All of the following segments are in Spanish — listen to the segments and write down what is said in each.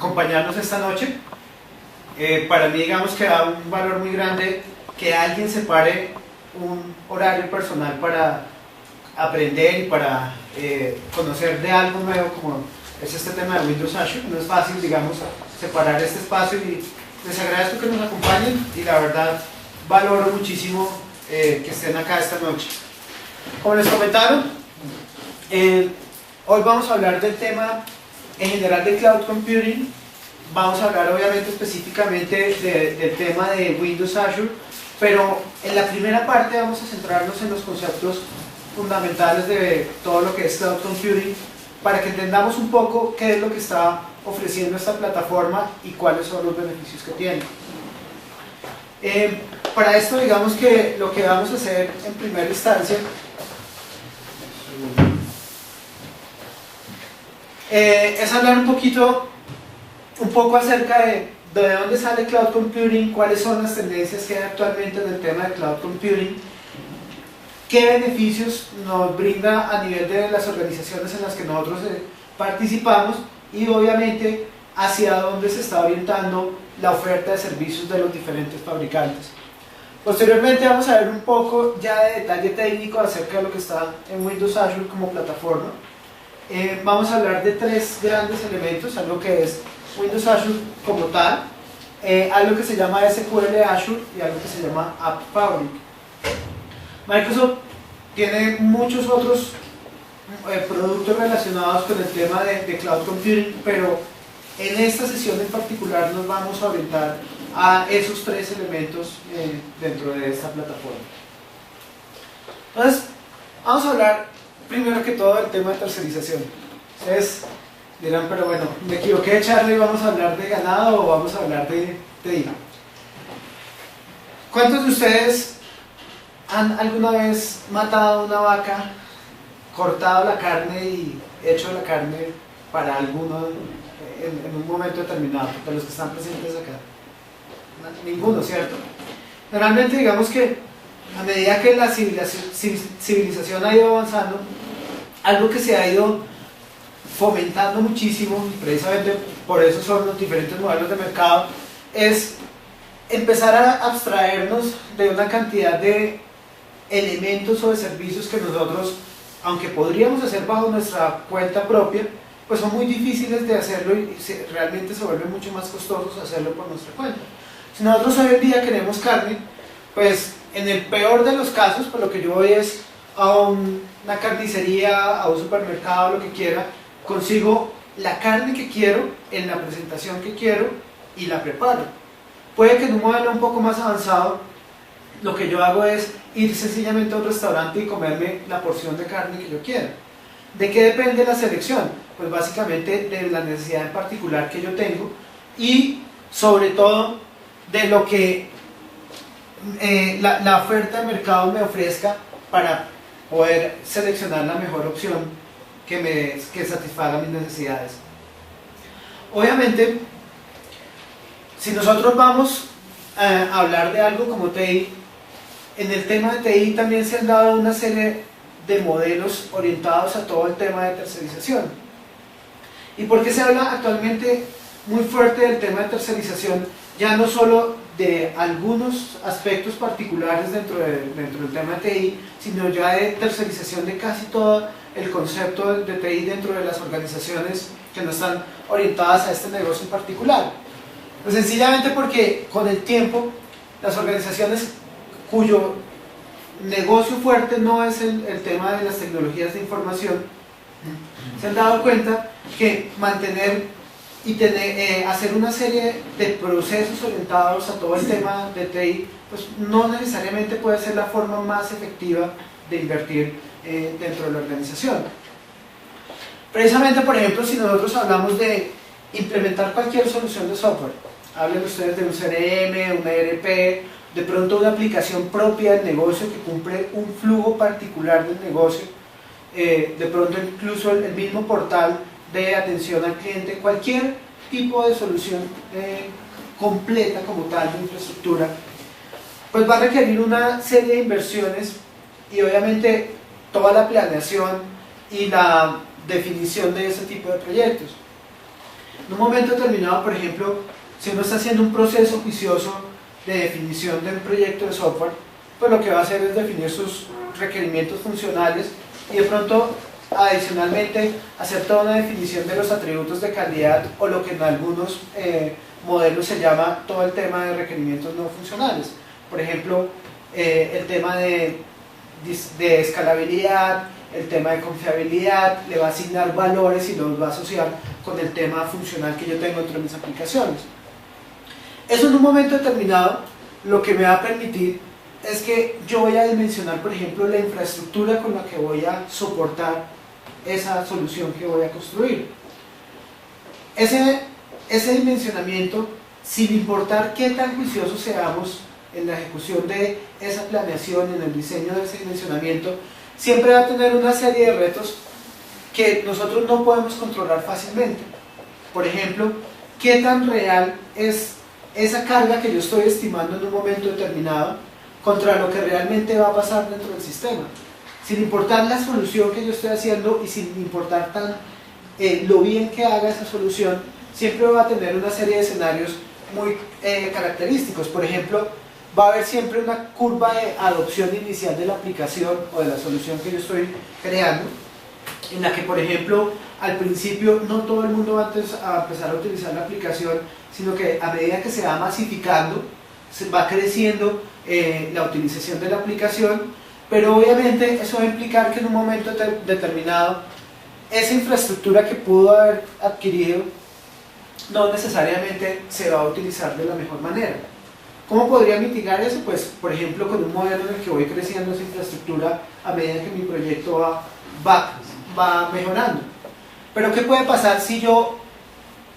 acompañarnos esta noche. Para mí, digamos que da un valor muy grande que alguien separe un horario personal para aprender y para conocer de algo nuevo como es este tema de Windows Azure. No es fácil, digamos, separar este espacio y les agradezco que nos acompañen y la verdad valoro muchísimo que estén acá esta noche. Como les comentaron, hoy vamos a hablar del tema en general de Cloud Computing. Vamos a hablar obviamente específicamente del tema de Windows Azure, pero en la primera parte vamos a centrarnos en los conceptos fundamentales de todo lo que es Cloud Computing para que entendamos un poco qué es lo que está ofreciendo esta plataforma y cuáles son los beneficios que tiene. Para esto, digamos que lo que vamos a hacer en primera instancia es hablar un poco acerca de dónde sale Cloud Computing, cuáles son las tendencias que hay actualmente en el tema de Cloud Computing, qué beneficios nos brinda a nivel de las organizaciones en las que nosotros participamos y obviamente hacia dónde se está orientando la oferta de servicios de los diferentes fabricantes. Posteriormente vamos a ver un poco ya de detalle técnico acerca de lo que está en Windows Azure como plataforma. Vamos a hablar de tres grandes elementos, algo que es Windows Azure como tal, algo que se llama SQL Azure y algo que se llama App Fabric. Microsoft tiene muchos otros productos relacionados con el tema de Cloud Computing, pero en esta sesión en particular nos vamos a orientar a esos tres elementos dentro de esta plataforma. Entonces, vamos a hablar primero que todo del tema de tercerización. Ustedes dirán, pero bueno, me equivoqué de Charlie, ¿vamos a hablar de ganado o vamos a hablar de TI? ¿Cuántos de ustedes han alguna vez matado una vaca, cortado la carne y hecho la carne para alguno en un momento determinado, de los que están presentes acá? Ninguno, ¿cierto? Normalmente digamos que a medida que la civilización ha ido avanzando, algo que se ha ido fomentando muchísimo, y precisamente por eso son los diferentes modelos de mercado, es empezar a abstraernos de una cantidad de elementos o de servicios que nosotros, aunque podríamos hacer bajo nuestra cuenta propia, pues son muy difíciles de hacerlo y realmente se vuelve mucho más costoso hacerlo por nuestra cuenta. Si nosotros hoy en día queremos carne, pues en el peor de los casos, pues lo que yo voy es a una carnicería, a un supermercado, lo que quiera, consigo la carne que quiero, en la presentación que quiero y la preparo. Puede que en un modelo un poco más avanzado, lo que yo hago es ir sencillamente a un restaurante y comerme la porción de carne que yo quiera. ¿De qué depende la selección? Pues básicamente de la necesidad en particular que yo tengo y sobre todo de lo que la oferta de mercado me ofrezca para poder seleccionar la mejor opción que satisfaga mis necesidades. Obviamente, si nosotros vamos a hablar de algo como TI, en el tema de TI también se han dado una serie de modelos orientados a todo el tema de tercerización. ¿Y por qué se habla actualmente muy fuerte del tema de tercerización? Ya no solo de algunos aspectos particulares dentro del tema de TI, sino ya de tercerización de casi todo el concepto de TI dentro de las organizaciones que no están orientadas a este negocio en particular. Pues sencillamente porque con el tiempo las organizaciones cuyo negocio fuerte no es el tema de las tecnologías de información, se han dado cuenta que mantener y hacer una serie de procesos orientados a todo el tema de TI, pues no necesariamente puede ser la forma más efectiva de invertir dentro de la organización. Precisamente, por ejemplo, si nosotros hablamos de implementar cualquier solución de software, hablen ustedes de un CRM, un ERP, de pronto una aplicación propia del negocio que cumple un flujo particular del negocio, de pronto incluso el mismo portal de atención al cliente, cualquier tipo de solución completa como tal de infraestructura, pues va a requerir una serie de inversiones y obviamente toda la planeación y la definición de ese tipo de proyectos. En un momento determinado, por ejemplo, si uno está haciendo un proceso juicioso de definición de un proyecto de software, pues lo que va a hacer es definir sus requerimientos funcionales y de pronto adicionalmente hacer toda una definición de los atributos de calidad o lo que en algunos modelos se llama todo el tema de requerimientos no funcionales. Por ejemplo, el tema de escalabilidad, el tema de confiabilidad, le va a asignar valores y los va a asociar con el tema funcional que yo tengo dentro de mis aplicaciones. Eso en un momento determinado lo que me va a permitir es que yo voy a dimensionar, por ejemplo, la infraestructura con la que voy a soportar esa solución que voy a construir. Ese dimensionamiento, sin importar qué tan juiciosos seamos en la ejecución de esa planeación, en el diseño de ese dimensionamiento, siempre va a tener una serie de retos que nosotros no podemos controlar fácilmente. Por ejemplo, qué tan real es esa carga que yo estoy estimando en un momento determinado contra lo que realmente va a pasar dentro del sistema. Sin importar la solución que yo estoy haciendo y sin importar lo bien que haga esa solución, siempre va a tener una serie de escenarios muy característicos. Por ejemplo, va a haber siempre una curva de adopción inicial de la aplicación o de la solución que yo estoy creando, en la que, por ejemplo, al principio no todo el mundo va a empezar a utilizar la aplicación, sino que a medida que se va masificando, se va creciendo la utilización de la aplicación, pero obviamente eso va a implicar que en un momento determinado esa infraestructura que pudo haber adquirido no necesariamente se va a utilizar de la mejor manera. ¿Cómo podría mitigar eso? Pues, por ejemplo, con un modelo en el que voy creciendo esa infraestructura a medida que mi proyecto va mejorando. Pero ¿qué puede pasar si yo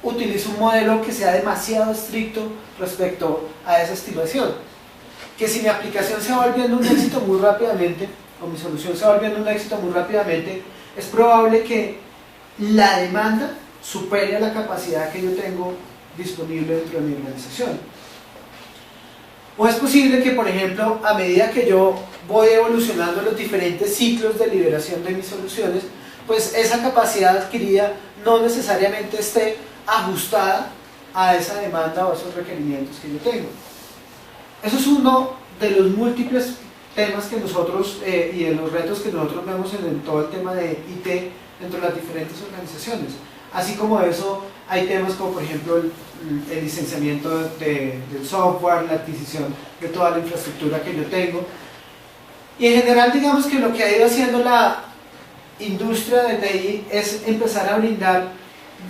utilizo un modelo que sea demasiado estricto respecto a esa estimación? Que si mi aplicación se va volviendo un éxito muy rápidamente, o mi solución se va volviendo un éxito muy rápidamente, es probable que la demanda supere a la capacidad que yo tengo disponible dentro de mi organización. O es posible que, por ejemplo, a medida que yo voy evolucionando los diferentes ciclos de liberación de mis soluciones, pues esa capacidad adquirida no necesariamente esté ajustada a esa demanda o a esos requerimientos que yo tengo. Eso es uno de los múltiples temas que nosotros y de los retos que nosotros vemos en todo el tema de IT dentro de las diferentes organizaciones. Así como eso, hay temas como, por ejemplo, el licenciamiento del software, la adquisición de toda la infraestructura que yo tengo. Y en general, digamos que lo que ha ido haciendo la industria de TI es empezar a brindar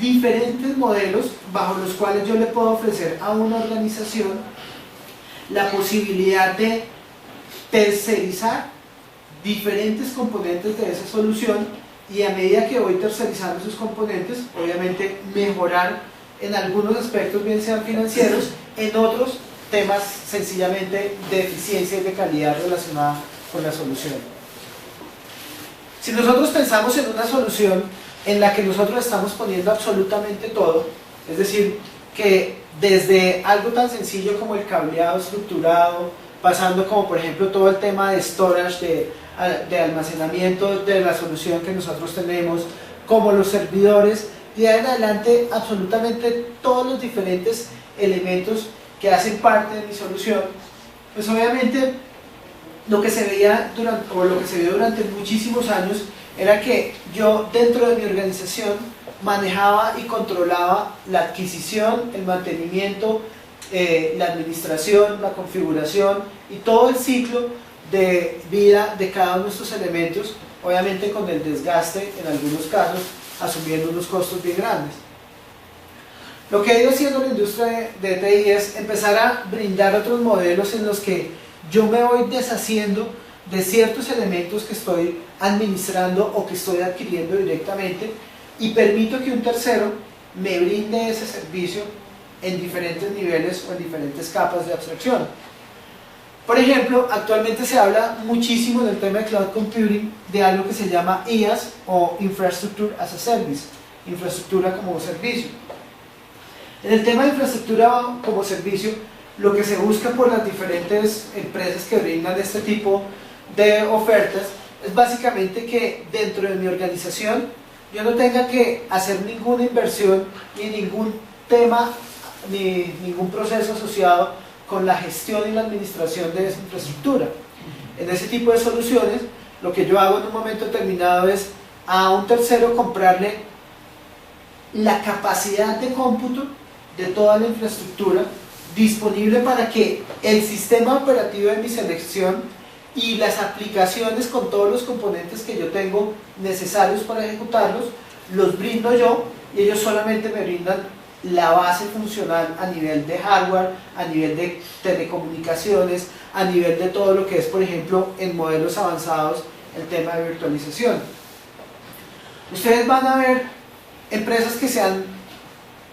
diferentes modelos bajo los cuales yo le puedo ofrecer a una organización la posibilidad de tercerizar diferentes componentes de esa solución, y a medida que voy tercerizando esos componentes, obviamente mejorar en algunos aspectos, bien sean financieros, en otros temas sencillamente de eficiencia y de calidad relacionada con la solución. Si nosotros pensamos en una solución en la que nosotros estamos poniendo absolutamente todo, es decir, que desde algo tan sencillo como el cableado estructurado, pasando como por ejemplo todo el tema de storage, de almacenamiento de la solución que nosotros tenemos, como los servidores, y de ahí en adelante absolutamente todos los diferentes elementos que hacen parte de mi solución, pues obviamente lo que se veía durante muchísimos años era que yo dentro de mi organización manejaba y controlaba la adquisición, el mantenimiento, la administración, la configuración y todo el ciclo de vida de cada uno de estos elementos, obviamente con el desgaste en algunos casos asumiendo unos costos bien grandes. Lo que ha ido haciendo la industria de TI es empezar a brindar otros modelos en los que yo me voy deshaciendo de ciertos elementos que estoy administrando o que estoy adquiriendo directamente y permito que un tercero me brinde ese servicio en diferentes niveles o en diferentes capas de abstracción. Por ejemplo, actualmente se habla muchísimo en el tema de Cloud Computing de algo que se llama IaaS o Infrastructure as a Service, infraestructura como servicio. En el tema de infraestructura como servicio, lo que se busca por las diferentes empresas que brindan este tipo de ofertas es básicamente que dentro de mi organización yo no tenga que hacer ninguna inversión ni ningún tema ni ningún proceso asociado con la gestión y la administración de esa infraestructura. En ese tipo de soluciones, lo que yo hago en un momento determinado es a un tercero comprarle la capacidad de cómputo de toda la infraestructura disponible para que el sistema operativo de mi selección y las aplicaciones con todos los componentes que yo tengo necesarios para ejecutarlos, los brindo yo y ellos solamente me brindan la base funcional a nivel de hardware, a nivel de telecomunicaciones, a nivel de todo lo que es, por ejemplo, en modelos avanzados, el tema de virtualización. Ustedes van a ver empresas que se han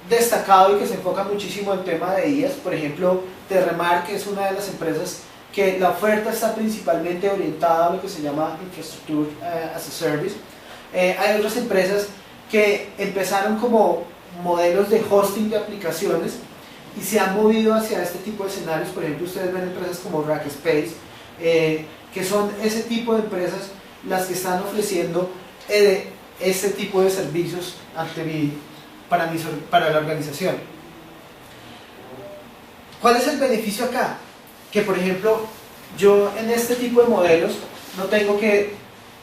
destacado y que se enfocan muchísimo en el tema de IaaS, por ejemplo, Terremark, que es una de las empresas que la oferta está principalmente orientada a lo que se llama Infrastructure as a Service. Hay otras empresas que empezaron como modelos de hosting de aplicaciones y se han movido hacia este tipo de escenarios. Por ejemplo, ustedes ven empresas como Rackspace, que son ese tipo de empresas las que están ofreciendo este tipo de servicios para la organización. ¿Cuál es el beneficio acá? Que, por ejemplo, yo en este tipo de modelos no tengo que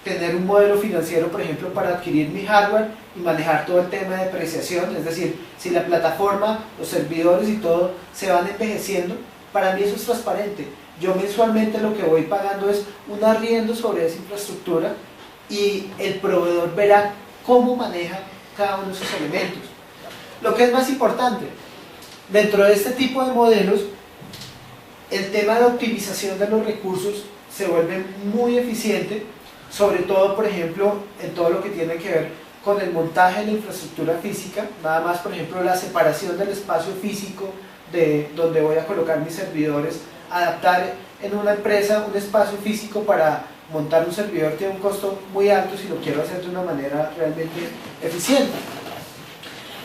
tener un modelo financiero, por ejemplo, para adquirir mi hardware y manejar todo el tema de depreciación. Es decir, si la plataforma, los servidores y todo se van envejeciendo, para mí eso es transparente. Yo mensualmente lo que voy pagando es un arriendo sobre esa infraestructura y el proveedor verá cómo maneja cada uno de esos elementos. Lo que es más importante, dentro de este tipo de modelos, el tema de optimización de los recursos se vuelve muy eficiente, sobre todo, por ejemplo, en todo lo que tiene que ver con el montaje de la infraestructura física, nada más, por ejemplo, la separación del espacio físico de donde voy a colocar mis servidores, adaptar en una empresa un espacio físico para montar un servidor tiene un costo muy alto si lo quiero hacer de una manera realmente eficiente.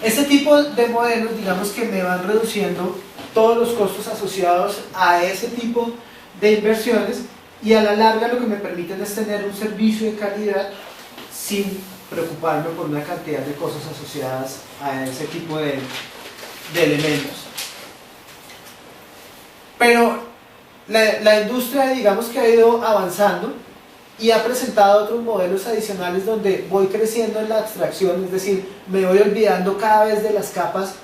Este tipo de modelos, digamos que me van reduciendo todos los costos asociados a ese tipo de inversiones y a la larga lo que me permiten es tener un servicio de calidad sin preocuparme por una cantidad de cosas asociadas a ese tipo de elementos. Pero la industria, digamos que ha ido avanzando y ha presentado otros modelos adicionales donde voy creciendo en la abstracción, es decir, me voy olvidando cada vez de las capas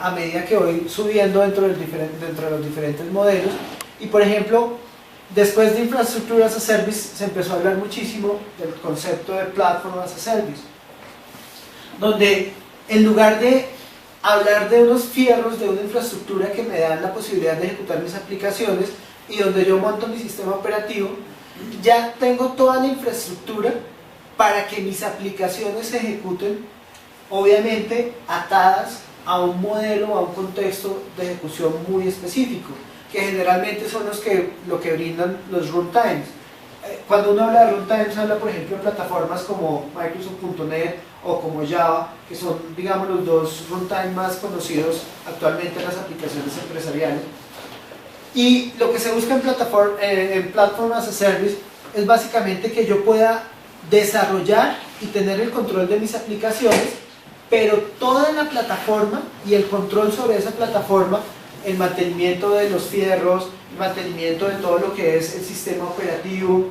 a medida que voy subiendo dentro de los diferentes modelos. Y por ejemplo, después de Infrastructure as a Service se empezó a hablar muchísimo del concepto de Platform as a Service, donde en lugar de hablar de unos fierros de una infraestructura que me dan la posibilidad de ejecutar mis aplicaciones y donde yo monto mi sistema operativo, ya tengo toda la infraestructura para que mis aplicaciones se ejecuten, obviamente atadas a un modelo, a un contexto de ejecución muy específico, que generalmente son lo que brindan los runtimes. Cuando uno habla de runtimes, habla por ejemplo de plataformas como Microsoft.NET o como Java, que son, digamos, los dos runtimes más conocidos actualmente en las aplicaciones empresariales. Y lo que se busca en Platform as a Service es básicamente que yo pueda desarrollar y tener el control de mis aplicaciones, pero toda la plataforma y el control sobre esa plataforma, el mantenimiento de los fierros, el mantenimiento de todo lo que es el sistema operativo,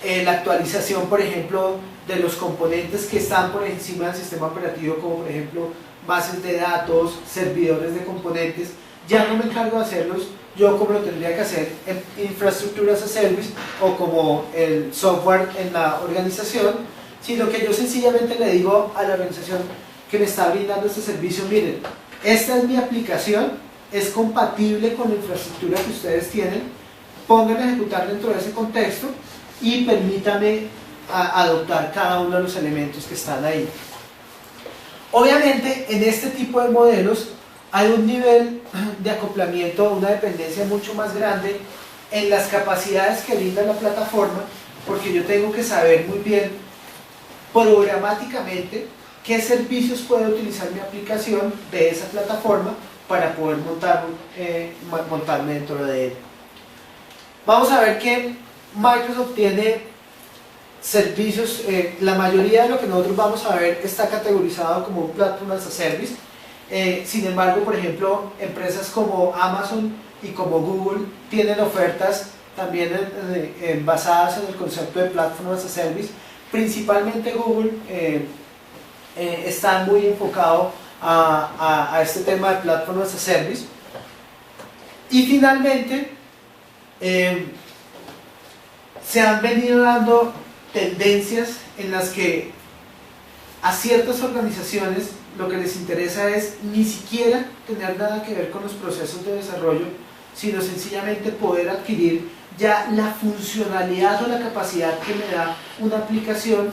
la actualización, por ejemplo, de los componentes que están por encima del sistema operativo, como por ejemplo bases de datos, servidores de componentes, ya no me encargo de hacerlos yo como lo tendría que hacer en Infrastructure as a Service o como el software en la organización, sino que yo sencillamente le digo a la organización que me está brindando este servicio: miren, esta es mi aplicación, es compatible con la infraestructura que ustedes tienen, pónganla a ejecutar dentro de ese contexto y permítame adoptar cada uno de los elementos que están ahí. Obviamente en este tipo de modelos hay un nivel de acoplamiento, una dependencia mucho más grande en las capacidades que brinda la plataforma, porque yo tengo que saber muy bien programáticamente qué servicios puede utilizar mi aplicación de esa plataforma para poder montarme dentro de ella. Vamos a ver que Microsoft tiene servicios, la mayoría de lo que nosotros vamos a ver está categorizado como un Platform as a Service. Sin embargo, por ejemplo, empresas como Amazon y como Google tienen ofertas también basadas en el concepto de Platform as a Service. Principalmente Google está muy enfocado a este tema de Platform as a Service. Y finalmente, se han venido dando tendencias en las que a ciertas organizaciones lo que les interesa es ni siquiera tener nada que ver con los procesos de desarrollo, sino sencillamente poder adquirir ya la funcionalidad o la capacidad que me da una aplicación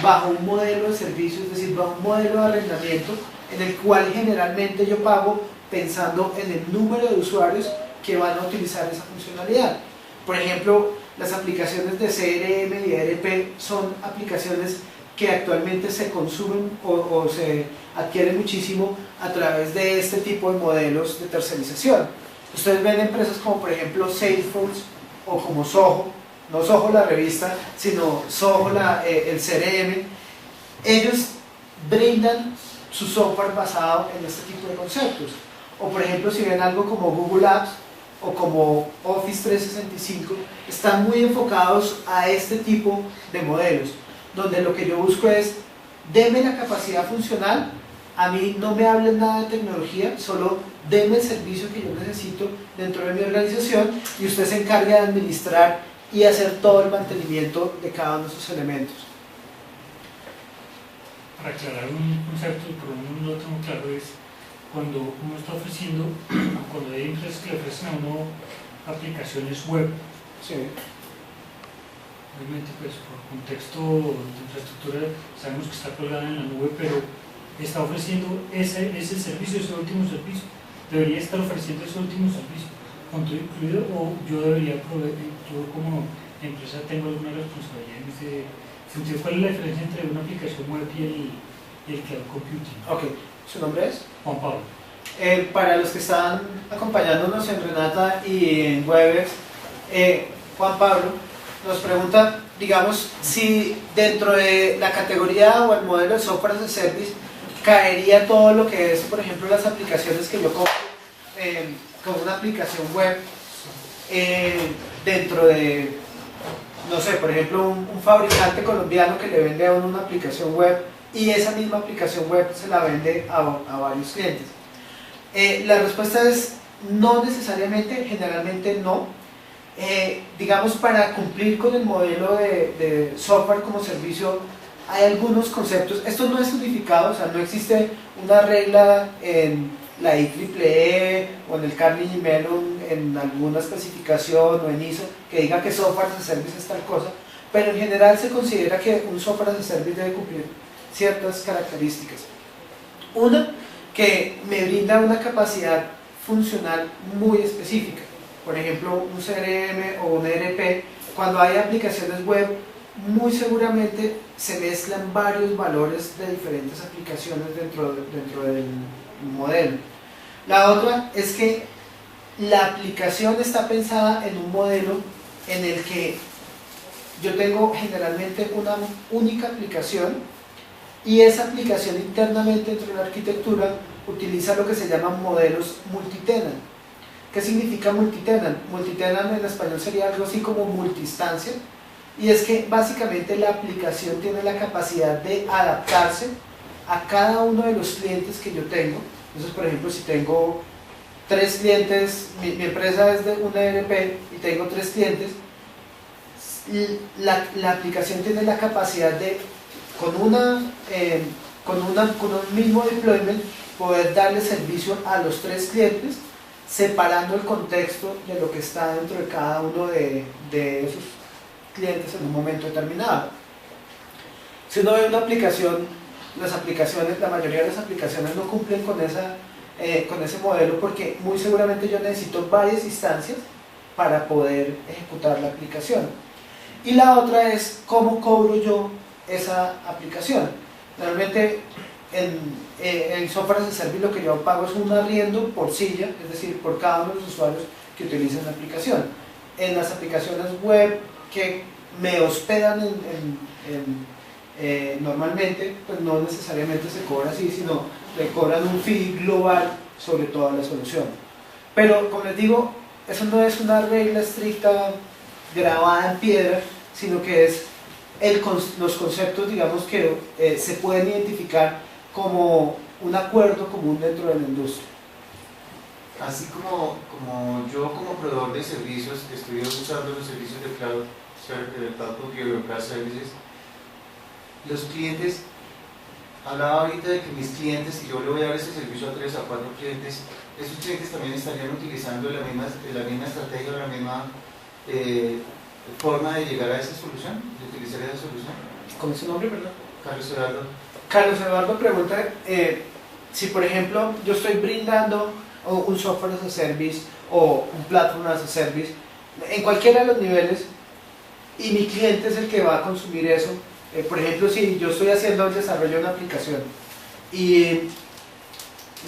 bajo un modelo de servicio, es decir, bajo un modelo de arrendamiento en el cual generalmente yo pago pensando en el número de usuarios que van a utilizar esa funcionalidad. Por ejemplo, las aplicaciones de CRM y ERP son aplicaciones que actualmente se consumen o se adquieren muchísimo a través de este tipo de modelos de tercerización. Ustedes ven empresas como por ejemplo Salesforce o como Zoho, no Zoho la revista, sino Zoho el CRM. Ellos brindan su software basado en este tipo de conceptos. O por ejemplo, si ven algo como Google Apps o como Office 365, están muy enfocados a este tipo de modelos, donde lo que yo busco es, deme la capacidad funcional, a mí no me hablen nada de tecnología, solo deme el servicio que yo necesito dentro de mi organización y usted se encarga de administrar y hacer todo el mantenimiento de cada uno de esos elementos. Para aclarar un concepto, por lo menos no lo tengo claro, es cuando uno está ofreciendo, cuando hay empresas que le ofrecen a uno aplicaciones web, Sí. obviamente pues por contexto de infraestructura sabemos que está colgada en la nube, pero está ofreciendo ese servicio, ese último servicio. ¿Debería estar ofreciendo ese último servicio con todo incluido o yo debería proveer, yo como empresa tengo alguna responsabilidad en ese sentido? ¿Cuál es la diferencia entre una aplicación web y el cloud computing? Ok, ¿su nombre es? Juan Pablo. Para los que están acompañándonos en Renata y en Webex, Juan Pablo nos pregunta, digamos, si dentro de la categoría o el modelo de software as a service caería todo lo que es, por ejemplo, las aplicaciones que yo compro con una aplicación web dentro de, no sé, por ejemplo, un fabricante colombiano que le vende a uno una aplicación web y esa misma aplicación web se la vende a varios clientes. La respuesta es no necesariamente, generalmente no. Digamos, para cumplir con el modelo de software como servicio hay algunos conceptos. Esto no es unificado, o sea, no existe una regla en la IEEE o en el Carnegie Mellon, en alguna especificación o en ISO que diga que software as a service es tal cosa, pero en general se considera que un software as a service debe cumplir ciertas características. Una, que me brinda una capacidad funcional muy específica. Por ejemplo, un CRM o un ERP, cuando hay aplicaciones web, muy seguramente se mezclan varios valores de diferentes aplicaciones dentro del modelo. La otra es que la aplicación está pensada en un modelo en el que yo tengo generalmente una única aplicación y esa aplicación internamente dentro de la arquitectura utiliza lo que se llaman modelos multitenant. ¿Qué significa multitenant? Multitenant en español sería algo así como multiinstancia, y es que básicamente la aplicación tiene la capacidad de adaptarse a cada uno de los clientes que yo tengo. Entonces, por ejemplo, si tengo 3 clientes, mi empresa es de una ERP y tengo 3 clientes, la aplicación tiene la capacidad de con un mismo deployment poder darle servicio a los 3 clientes, separando el contexto de lo que está dentro de cada uno de esos clientes en un momento determinado. Si uno ve una aplicación, la mayoría de las aplicaciones no cumplen con ese modelo porque muy seguramente yo necesito varias instancias para poder ejecutar la aplicación. Y la otra es cómo cobro yo esa aplicación. Realmente en software as a service lo que yo pago es un arriendo por silla, es decir, por cada uno de los usuarios que utilicen la aplicación. En las aplicaciones web que me hospedan normalmente, pues no necesariamente se cobra así, sino le cobran un fee global sobre toda la solución. Pero como les digo, eso no es una regla estricta grabada en piedra, sino que es los conceptos, digamos, que se pueden identificar como un acuerdo común dentro de la industria. Así como yo como proveedor de servicios estoy usando los servicios de Cloud Computing o Cloud Services, los clientes, hablaba ahorita de que mis clientes, si yo le voy a dar ese servicio a 3 a 4 clientes, esos clientes también estarían utilizando la misma estrategia o la misma forma de llegar a esa solución, de utilizar esa solución. ¿Cómo es su nombre, verdad? Carlos Eduardo. Carlos Eduardo pregunta si, por ejemplo, yo estoy brindando un software as a service o un platform as a service en cualquiera de los niveles y mi cliente es el que va a consumir eso. Por ejemplo, si yo estoy haciendo el desarrollo de una aplicación y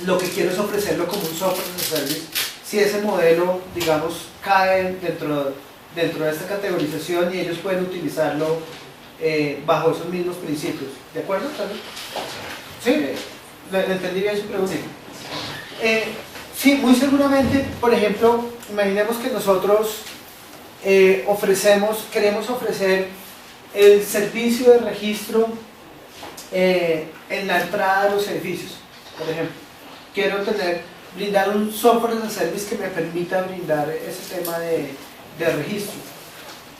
lo que quiero es ofrecerlo como un software as a service, si ese modelo, digamos, cae dentro de esta categorización y ellos pueden utilizarlo bajo esos mismos principios. ¿De acuerdo, Carlos? ¿Sí? ¿Le entendí bien su pregunta? Sí, muy seguramente, por ejemplo, imaginemos que nosotros queremos ofrecer el servicio de registro en la entrada de los edificios, por ejemplo. Quiero brindar un software as a service que me permita brindar ese tema de registro.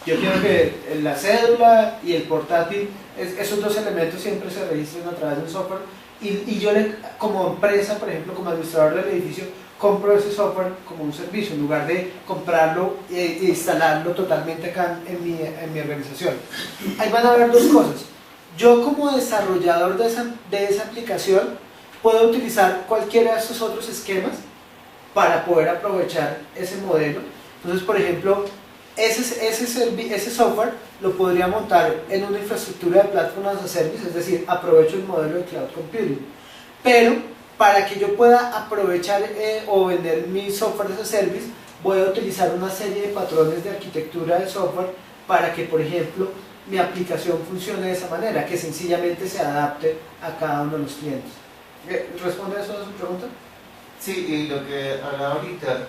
Yo quiero que la cédula y el portátil, esos dos elementos siempre se registren a través de un software y yo como empresa, por ejemplo, como administrador del edificio, compro ese software como un servicio en lugar de comprarlo e instalarlo totalmente acá en mi organización. Ahí van a haber dos cosas. Yo como desarrollador de esa aplicación puedo utilizar cualquiera de estos otros esquemas para poder aprovechar ese modelo. Entonces, por ejemplo, ese software lo podría montar en una infraestructura de Platform as a Service, es decir, aprovecho el modelo de Cloud Computing. Pero para que yo pueda aprovechar o vender mi software as a Service, voy a utilizar una serie de patrones de arquitectura de software para que, por ejemplo, mi aplicación funcione de esa manera, que sencillamente se adapte a cada uno de los clientes. ¿Responde eso a su pregunta? Sí, y lo que hablaba ahorita,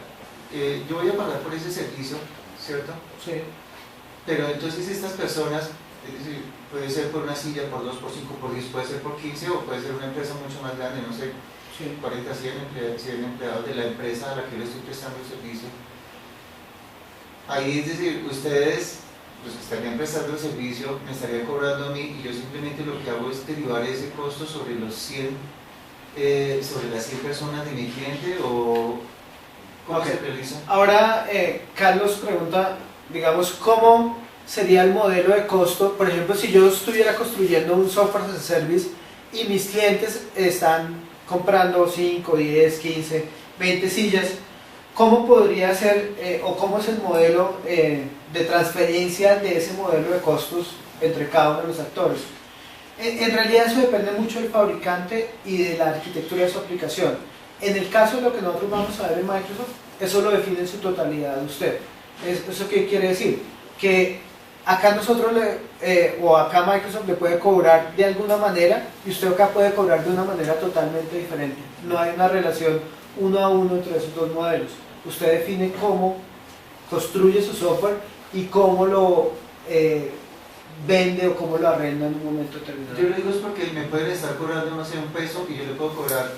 yo voy a pagar por ese servicio, ¿cierto? Sí. Pero entonces estas personas, es decir, puede ser por una silla, por 2, por 5, por 10, puede ser por 15 o puede ser una empresa mucho más grande, no sé, Sí. 40, 100 empleados de la empresa a la que le estoy prestando el servicio. Ahí es decir, ustedes los que estarían prestando el servicio me estarían cobrando a mí y yo simplemente lo que hago es derivar ese costo sobre los 100, sobre las 100 personas de mi cliente o ¿cómo se realiza? Ahora, Carlos pregunta, digamos, ¿cómo sería el modelo de costo? Por ejemplo, si yo estuviera construyendo un software as a service y mis clientes están comprando 5, 10, 15, 20 sillas, ¿cómo podría ser o cómo es el modelo de transferencia de ese modelo de costos entre cada uno de los actores? En realidad eso depende mucho del fabricante y de la arquitectura de su aplicación. En el caso de lo que nosotros vamos a ver en Microsoft, eso lo define en su totalidad usted. ¿Eso qué quiere decir? Que acá nosotros o acá Microsoft le puede cobrar de alguna manera y usted acá puede cobrar de una manera totalmente diferente. No hay una relación uno a uno entre esos dos modelos. Usted define cómo construye su software y cómo lo vende o cómo lo arrenda en un momento determinado. Yo lo digo es porque me pueden estar cobrando, no sé, $1 y yo le puedo cobrar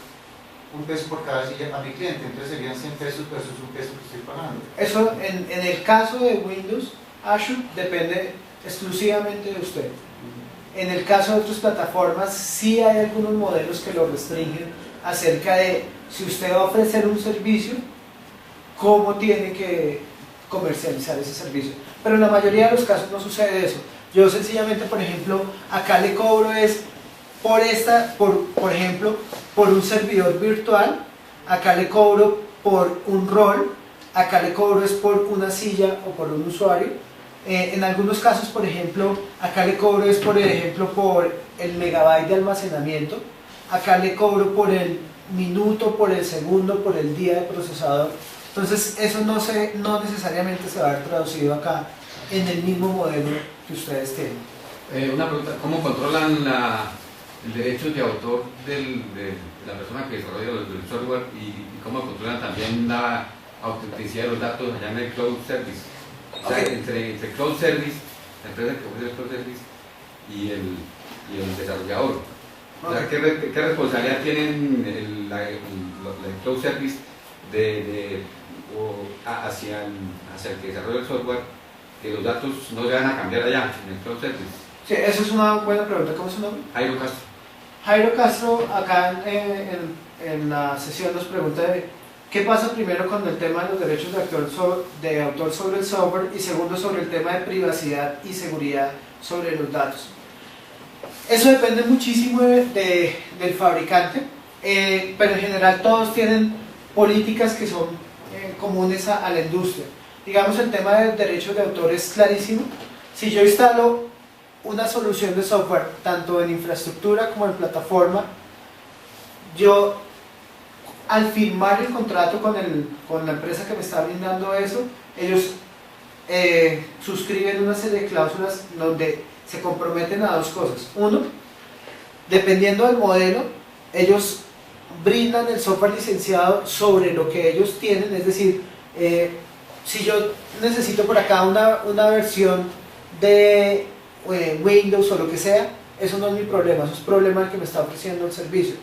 $1 por cada silla a mi cliente, entonces serían 100 pesos versus $1 que estoy pagando. Eso en el caso de Windows, Azure depende exclusivamente de usted. En el caso de otras plataformas sí hay algunos modelos que lo restringen acerca de si usted va a ofrecer un servicio, cómo tiene que comercializar ese servicio. Pero en la mayoría de los casos no sucede eso. Yo sencillamente, por ejemplo, acá le cobro es por ejemplo, por un servidor virtual, acá le cobro por un rol, acá le cobro es por una silla o por un usuario. En algunos casos, por ejemplo, acá le cobro es por ejemplo por el megabyte de almacenamiento, acá le cobro por el minuto, por el segundo, por el día de procesador. Entonces eso no necesariamente se va a ver traducido acá en el mismo modelo que ustedes tienen. Una pregunta, ¿cómo controlan el derecho de autor de la persona que desarrolla el software y cómo controlan también la autenticidad de los datos allá en el cloud service? O sea, entre cloud service, la empresa que ofrece el cloud service y el desarrollador. O sea, ¿qué responsabilidad tienen el cloud service hacia el que desarrolla el software, que los datos no se van a cambiar allá en el cloud service? Sí, esa es una buena pregunta. ¿Cómo es su nombre? Jairo Castro. Jairo Castro, acá en la sesión nos pregunta de qué pasa primero con el tema de los derechos de autor sobre el software y segundo sobre el tema de privacidad y seguridad sobre los datos. Eso depende muchísimo del fabricante, pero en general todos tienen políticas que son comunes a la industria. Digamos, el tema de derechos de autor es clarísimo. Si yo instalo una solución de software, tanto en infraestructura como en plataforma, yo al firmar el contrato con la empresa que me está brindando eso, ellos suscriben una serie de cláusulas donde se comprometen a dos cosas. Uno, dependiendo del modelo, ellos brindan el software licenciado sobre lo que ellos tienen, es decir, si yo necesito por acá una versión de Windows o lo que sea, eso no es mi problema, eso es problema del que me está ofreciendo el servicio.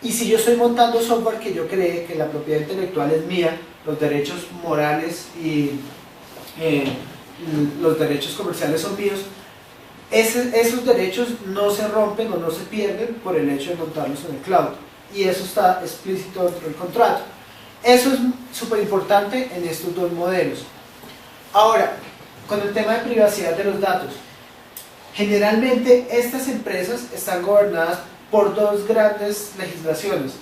Y si yo estoy montando software que yo cree que la propiedad intelectual es mía, los derechos morales y los derechos comerciales son míos, esos derechos no se rompen o no se pierden por el hecho de montarlos en el cloud, y eso está explícito dentro del contrato. Eso es súper importante en estos dos modelos. Ahora, con el tema de privacidad de los datos, generalmente estas empresas están gobernadas por dos grandes legislaciones,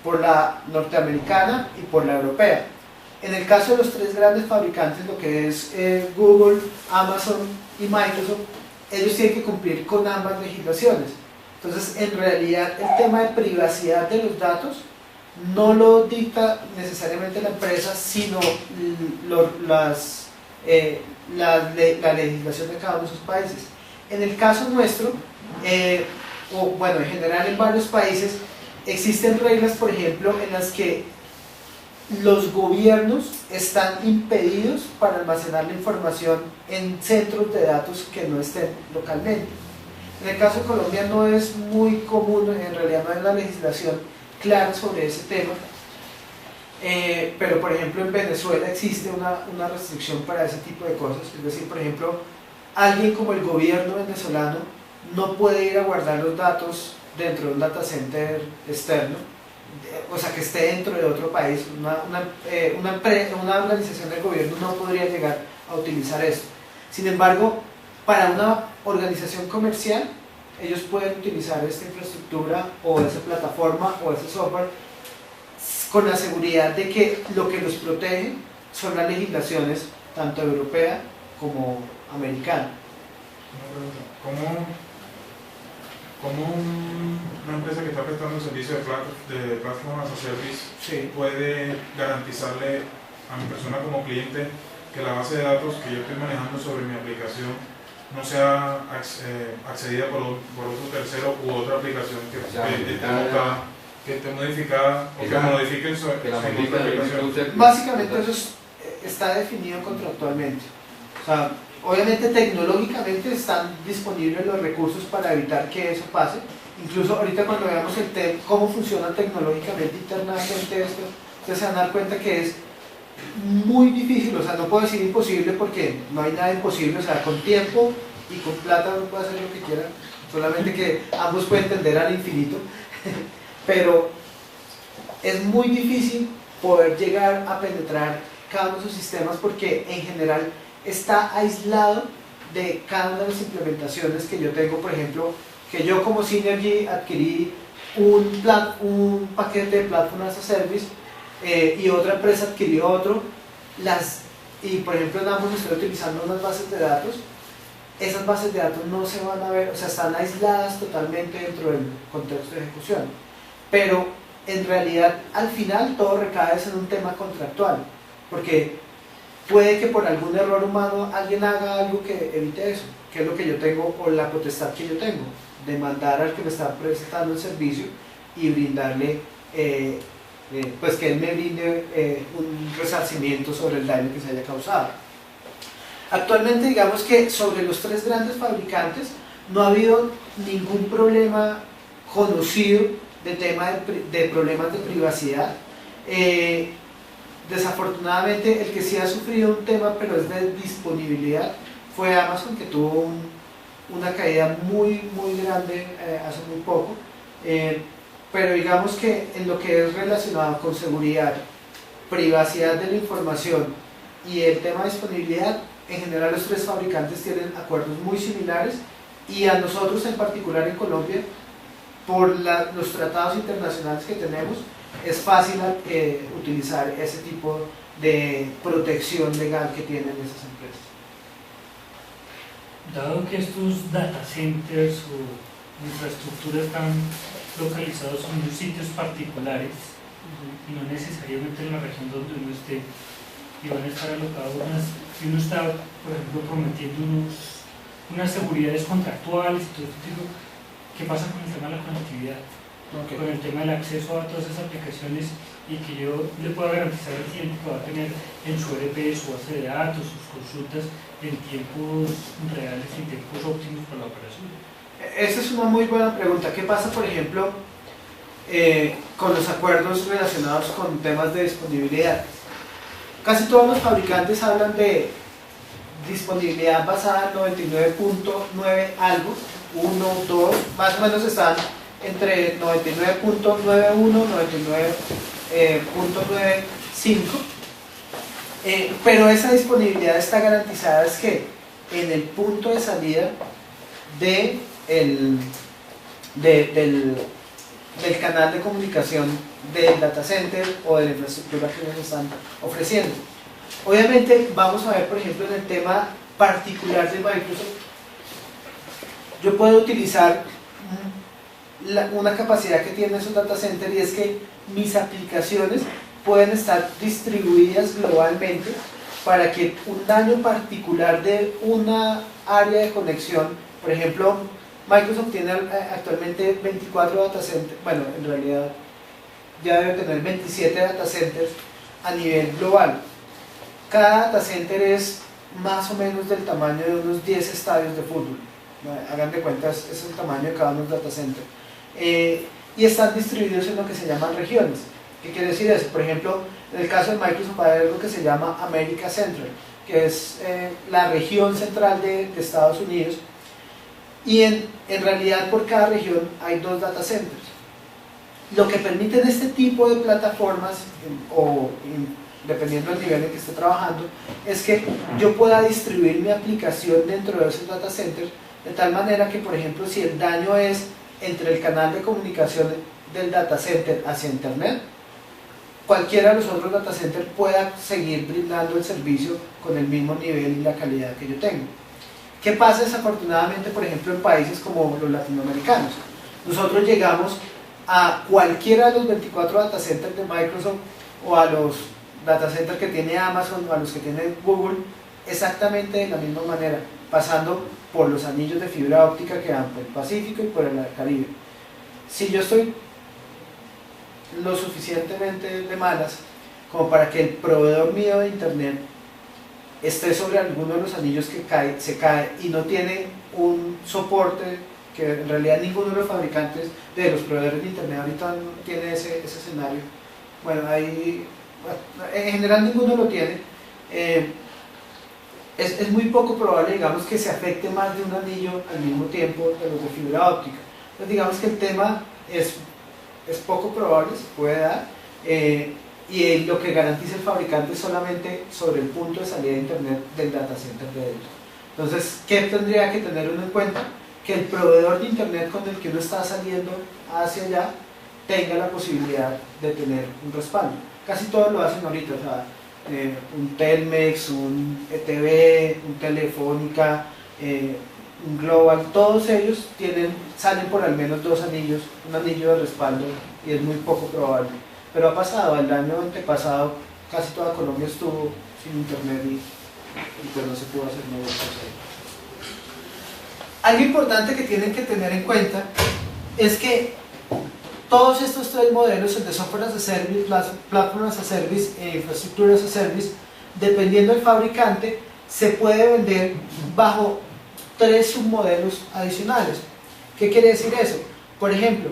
por la norteamericana y por la europea. En el caso de los tres grandes fabricantes, lo que es Google, Amazon y Microsoft, ellos tienen que cumplir con ambas legislaciones. Entonces, en realidad, el tema de privacidad de los datos no lo dicta necesariamente la empresa, sino la legislación de cada uno de esos países. En el caso nuestro, o bueno, en general en varios países, existen reglas, por ejemplo, en las que los gobiernos están impedidos para almacenar la información en centros de datos que no estén localmente. En el caso de Colombia no es muy común, en realidad no hay una legislación clara sobre ese tema, pero por ejemplo en Venezuela existe una restricción para ese tipo de cosas. Es decir, por ejemplo, alguien como el gobierno venezolano no puede ir a guardar los datos dentro de un data center externo, o sea, que esté dentro de otro país. Una organización del gobierno no podría llegar a utilizar esto. Sin embargo, para una organización comercial, ellos pueden utilizar esta infraestructura o esa plataforma o ese software con la seguridad de que lo que los protege son las legislaciones tanto europea como americana. ¿Cómo una empresa que está prestando un servicio de Platform as a Service puede garantizarle a mi persona como cliente que la base de datos que yo estoy manejando sobre mi aplicación no sea accedida por otro tercero u otra aplicación que esté modificada o que modifiquen su aplicación? Básicamente eso está definido contractualmente. O sea, obviamente tecnológicamente están disponibles los recursos para evitar que eso pase. Incluso ahorita cuando veamos cómo funciona tecnológicamente internamente esto, ustedes se van a dar cuenta que es muy difícil, o sea, no puedo decir imposible porque no hay nada imposible, o sea, con tiempo y con plata uno puede hacer lo que quiera, solamente que ambos pueden tender al infinito, pero es muy difícil poder llegar a penetrar cada uno de esos sistemas porque en general está aislado de cada una de las implementaciones que yo tengo. Por ejemplo, que yo como Synergy adquirí un paquete de Platform as a Service y otra empresa adquirió otro, y por ejemplo en ambos estoy utilizando unas bases de datos. Esas bases de datos no se van a ver, o sea, están aisladas totalmente dentro del contexto de ejecución, pero en realidad al final todo recae en un tema contractual, porque puede que por algún error humano alguien haga algo que evite eso. ¿qué es lo que yo tengo o la potestad que yo tengo? Demandar al que me está prestando el servicio y brindarle, pues que él me brinde un resarcimiento sobre el daño que se haya causado. Actualmente digamos que sobre los 3 grandes fabricantes no ha habido ningún problema conocido de tema de problemas de privacidad. Desafortunadamente el que sí ha sufrido un tema, pero es de disponibilidad, fue Amazon, que tuvo una caída muy grande hace muy poco, pero digamos que en lo que es relacionado con seguridad, privacidad de la información y el tema de disponibilidad, en general los 3 fabricantes tienen acuerdos muy similares, y a nosotros en particular en Colombia, por los tratados internacionales que tenemos, es fácil utilizar ese tipo de protección legal que tienen esas empresas. Dado que estos data centers o infraestructuras están localizados en unos sitios particulares y no necesariamente en la región donde uno esté, y van a estar alocados y uno está, por ejemplo, prometiendo unas seguridades contractuales y todo este tipo, ¿qué pasa con el tema de la conectividad? Okay. Con el tema del acceso a todas esas aplicaciones, y que yo le pueda garantizar al cliente que va a tener en su ERP, su base de datos, sus consultas en tiempos reales y tiempos óptimos para la operación. Esa es una muy buena pregunta. ¿Qué pasa, por ejemplo, con los acuerdos relacionados con temas de disponibilidad? Casi todos los fabricantes hablan de disponibilidad basada en 99.9 algo, 1, 2, más o menos están entre 99.91 y 99.95, pero esa disponibilidad está garantizada es que en el punto de salida del canal de comunicación del data center o de la infraestructura que nos están ofreciendo. Obviamente vamos a ver, por ejemplo, en el tema particular de Microsoft, yo puedo utilizar una capacidad que tiene esos data centers, y es que mis aplicaciones pueden estar distribuidas globalmente para que un daño particular de una área de conexión, por ejemplo, Microsoft tiene actualmente 24 data centers, bueno, en realidad ya debe tener 27 data centers a nivel global. Cada data center es más o menos del tamaño de unos 10 estadios de fútbol. Hagan de cuenta, es el tamaño de cada uno de los data centers. Y están distribuidos en lo que se llaman regiones. ¿Qué quiere decir eso? Por ejemplo, en el caso de Microsoft hay algo que se llama America Central, que es la región central de Estados Unidos, y en realidad por cada región hay 2 data centers. Lo que permiten este tipo de plataformas, o dependiendo del nivel en que esté trabajando, es que yo pueda distribuir mi aplicación dentro de esos data centers, de tal manera que, por ejemplo, si el daño es entre el canal de comunicación del data center hacia internet, cualquiera de los otros data centers pueda seguir brindando el servicio con el mismo nivel y la calidad que yo tengo. ¿Qué pasa desafortunadamente, por ejemplo, en países como los latinoamericanos? Nosotros llegamos a cualquiera de los 24 data centers de Microsoft, o a los data centers que tiene Amazon, o a los que tiene Google, exactamente de la misma manera, pasando por los anillos de fibra óptica que van por el Pacífico y por el Caribe. Si yo estoy lo suficientemente de malas como para que el proveedor mío de internet esté sobre alguno de los anillos que se cae y no tiene un soporte, que en realidad ninguno de los fabricantes de los proveedores de internet ahorita no tiene ese escenario, bueno, en general ninguno lo tiene, es muy poco probable, digamos, que se afecte más de un anillo al mismo tiempo de los de fibra óptica. Entonces digamos que el tema es poco probable, se puede dar, y lo que garantiza el fabricante es solamente sobre el punto de salida de internet del data center de ellos. Entonces, ¿qué tendría que tener uno en cuenta? Que el proveedor de internet con el que uno está saliendo hacia allá tenga la posibilidad de tener un respaldo. Casi todos lo hacen ahorita, o sea, un Telmex, un ETV, un Telefónica, un Global, todos ellos salen por al menos 2 anillos, un anillo de respaldo, y es muy poco probable. Pero ha pasado, el año antepasado casi toda Colombia estuvo sin internet y pues no se pudo hacer nada. algo importante que tienen que tener en cuenta es que todos estos tres modelos, el de software as a service, platform as a service e infrastructure as a service, dependiendo del fabricante, se puede vender bajo tres submodelos adicionales. ¿Qué quiere decir eso? Por ejemplo,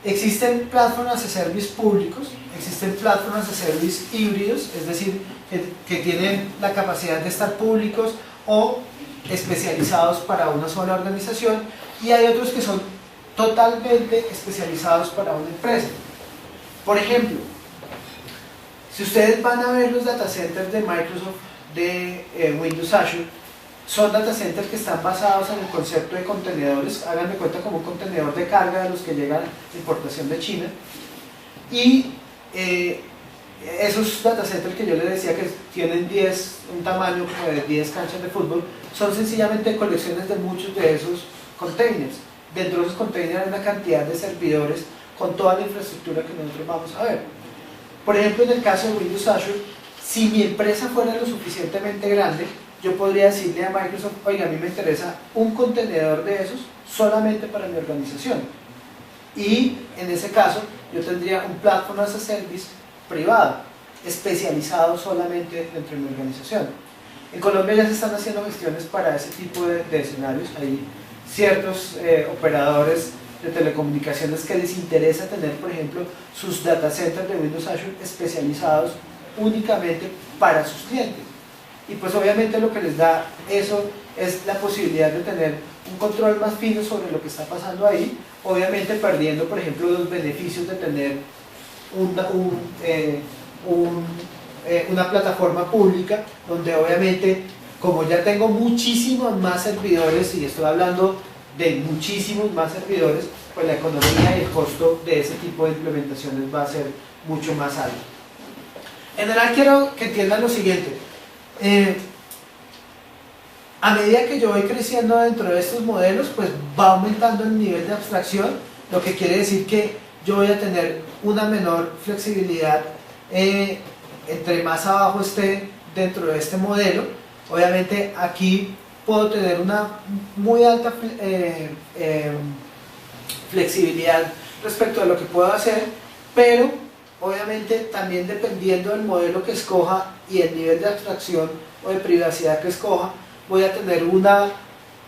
existen platform as a service públicos, existen platform as a service híbridos, es decir, que tienen la capacidad de estar públicos o especializados para una sola organización, y hay otros que son totalmente especializados para una empresa. Por ejemplo, si ustedes van a ver los data centers de Microsoft de Windows Azure, son data centers que están basados en el concepto de contenedores. Hagan de cuenta como un contenedor de carga de los que llegan de importación de China, y esos data centers que yo les decía que tienen un tamaño como de 10 canchas de fútbol, son sencillamente colecciones de muchos de esos containers. Dentro de esos containers hay una cantidad de servidores con toda la infraestructura que nosotros vamos a ver. Por ejemplo, en el caso de Windows Azure, si mi empresa fuera lo suficientemente grande, yo podría decirle a Microsoft: oiga, a mí me interesa un contenedor de esos solamente para mi organización, y en ese caso yo tendría un platform as a service privado, especializado solamente dentro de mi organización. En Colombia ya se están haciendo gestiones para ese tipo de escenarios. Hay ciertos operadores de telecomunicaciones que les interesa tener, por ejemplo, sus data centers de Windows Azure especializados únicamente para sus clientes. Y pues obviamente lo que les da eso es la posibilidad de tener un control más fino sobre lo que está pasando ahí, obviamente perdiendo, por ejemplo, los beneficios de tener una plataforma pública, donde obviamente, como ya tengo muchísimos más servidores, y estoy hablando de muchísimos más servidores, pues la economía y el costo de ese tipo de implementaciones va a ser mucho más alto. En general, quiero que entiendan lo siguiente: a medida que yo voy creciendo dentro de estos modelos, pues va aumentando el nivel de abstracción, lo que quiere decir que yo voy a tener una menor flexibilidad entre más abajo esté dentro de este modelo. Obviamente aquí puedo tener una muy alta flexibilidad respecto a lo que puedo hacer, pero obviamente también dependiendo del modelo que escoja y el nivel de abstracción o de privacidad que escoja, voy a tener una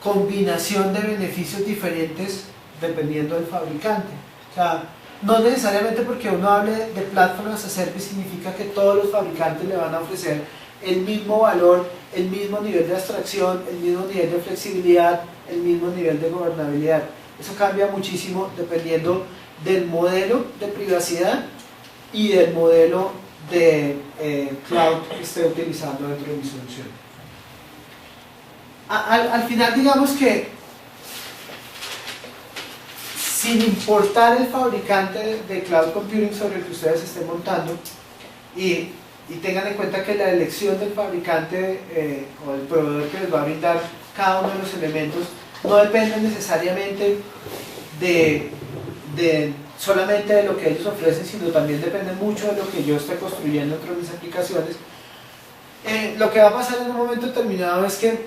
combinación de beneficios diferentes dependiendo del fabricante. O sea, no necesariamente porque uno hable de platform as a service significa que todos los fabricantes le van a ofrecer el mismo valor, el mismo nivel de abstracción, el mismo nivel de flexibilidad, el mismo nivel de gobernabilidad. Eso cambia muchísimo dependiendo del modelo de privacidad y del modelo de cloud que esté utilizando dentro de mi solución. Al final, digamos que sin importar el fabricante de cloud computing sobre el que ustedes estén montando, y tengan en cuenta que la elección del fabricante o del proveedor que les va a brindar cada uno de los elementos no depende necesariamente solamente de lo que ellos ofrecen, sino también depende mucho de lo que yo esté construyendo dentro de mis aplicaciones. Lo que va a pasar en un momento determinado es que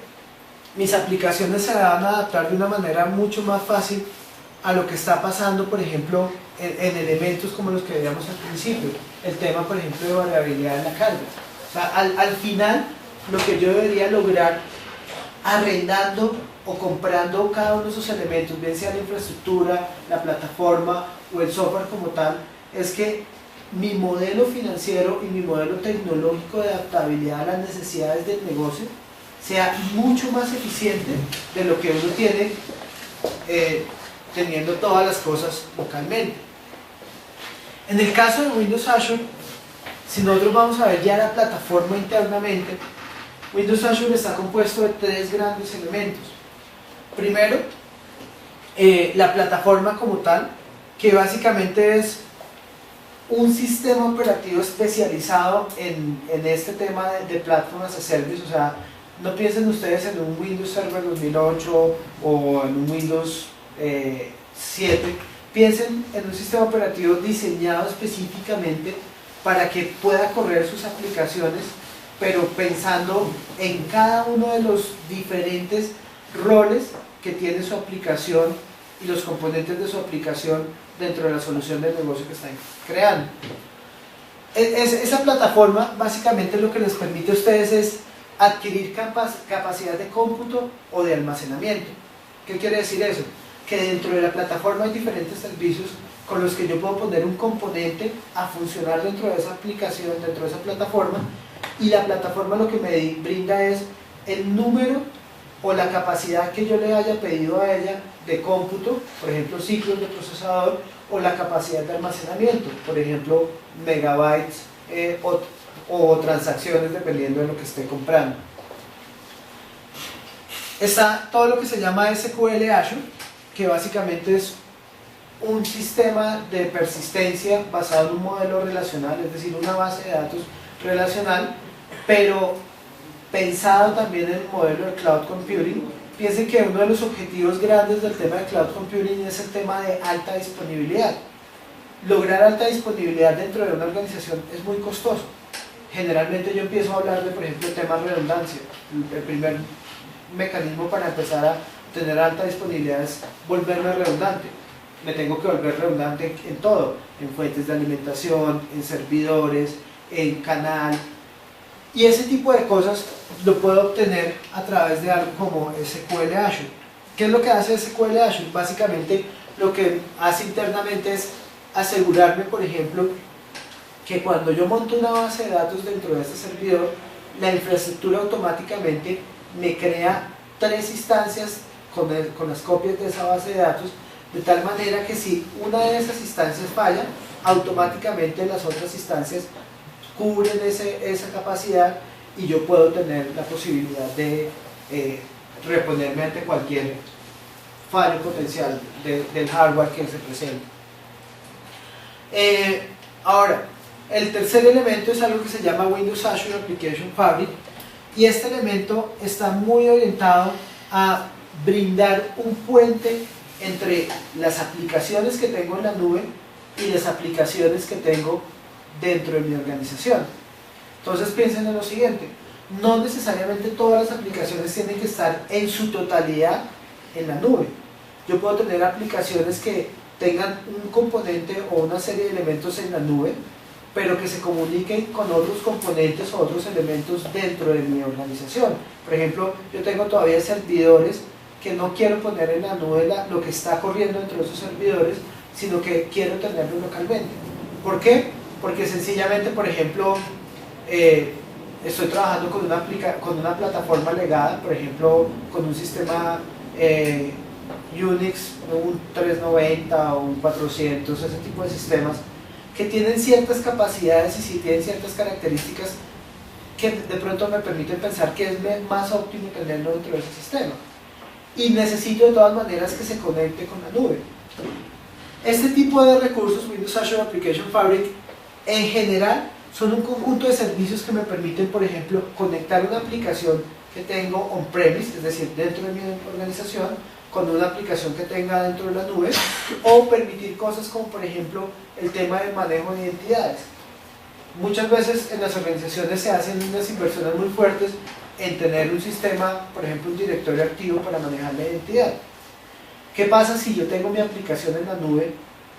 mis aplicaciones se van a adaptar de una manera mucho más fácil a lo que está pasando, por ejemplo, en elementos como los que veíamos al principio, el tema, por ejemplo, de variabilidad en la carga. O sea, al final, lo que yo debería lograr arrendando o comprando cada uno de esos elementos, bien sea la infraestructura, la plataforma o el software como tal, es que mi modelo financiero y mi modelo tecnológico de adaptabilidad a las necesidades del negocio sea mucho más eficiente de lo que uno tiene teniendo todas las cosas localmente. En el caso de Windows Azure, si nosotros vamos a ver ya la plataforma internamente, Windows Azure está compuesto de tres grandes elementos. Primero, la plataforma como tal, que básicamente es un sistema operativo especializado en este tema de Platform as a Service. O sea, no piensen ustedes en un Windows Server 2008 o en un Windows 7, piensen en un sistema operativo diseñado específicamente para que pueda correr sus aplicaciones, pero pensando en cada uno de los diferentes roles que tiene su aplicación y los componentes de su aplicación dentro de la solución del negocio que están creando. Esa plataforma básicamente lo que les permite a ustedes es adquirir capacidad de cómputo o de almacenamiento. ¿Qué quiere decir eso? Que dentro de la plataforma hay diferentes servicios con los que yo puedo poner un componente a funcionar dentro de esa aplicación, dentro de esa plataforma, y la plataforma lo que me brinda es el número o la capacidad que yo le haya pedido a ella de cómputo, por ejemplo ciclos de procesador, o la capacidad de almacenamiento, por ejemplo megabytes o transacciones dependiendo de lo que esté comprando. Está todo lo que se llama SQL Azure, que básicamente es un sistema de persistencia basado en un modelo relacional, es decir, una base de datos relacional, pero pensado también en el modelo de cloud computing. Piensen que uno de los objetivos grandes del tema de cloud computing es el tema de alta disponibilidad. Lograr alta disponibilidad dentro de una organización es muy costoso. Generalmente yo empiezo a hablar de, por ejemplo, el tema de redundancia. El primer mecanismo para empezar a tener alta disponibilidad es volverme redundante. Me tengo que volver redundante en todo, en fuentes de alimentación, en servidores, en canal, y ese tipo de cosas lo puedo obtener a través de algo como SQL Azure. ¿Qué es lo que hace SQL Azure? Básicamente lo que hace internamente es asegurarme, por ejemplo, que cuando yo monto una base de datos dentro de este servidor, la infraestructura automáticamente me crea 3 instancias con las copias de esa base de datos, de tal manera que si una de esas instancias falla, automáticamente las otras instancias cubren esa capacidad y yo puedo tener la posibilidad de reponerme ante cualquier fallo potencial del hardware que se presente. Ahora, el tercer elemento es algo que se llama Windows Azure Application Fabric, y este elemento está muy orientado a brindar un puente entre las aplicaciones que tengo en la nube y las aplicaciones que tengo dentro de mi organización. Entonces piensen en lo siguiente: no necesariamente todas las aplicaciones tienen que estar en su totalidad en la nube. Yo puedo tener aplicaciones que tengan un componente o una serie de elementos en la nube, pero que se comuniquen con otros componentes o otros elementos dentro de mi organización. Por ejemplo, yo tengo todavía servidores que no quiero poner en la nube lo que está corriendo dentro de esos servidores, sino que quiero tenerlo localmente. ¿Por qué? Porque sencillamente, por ejemplo, estoy trabajando con una plataforma legada, por ejemplo, con un sistema Unix, un 390 o un 400, ese tipo de sistemas, que tienen ciertas capacidades y sí tienen ciertas características que de pronto me permiten pensar que es más óptimo tenerlo dentro de ese sistema. Y necesito de todas maneras que se conecte con la nube. Este tipo de recursos, Windows Azure Application Fabric, en general son un conjunto de servicios que me permiten, por ejemplo, conectar una aplicación que tengo on-premise, es decir, dentro de mi organización, con una aplicación que tenga dentro de la nube, o permitir cosas como, por ejemplo, el tema del manejo de identidades. Muchas veces en las organizaciones se hacen unas inversiones muy fuertes en tener un sistema, por ejemplo, un directorio activo para manejar la identidad. ¿Qué pasa si yo tengo mi aplicación en la nube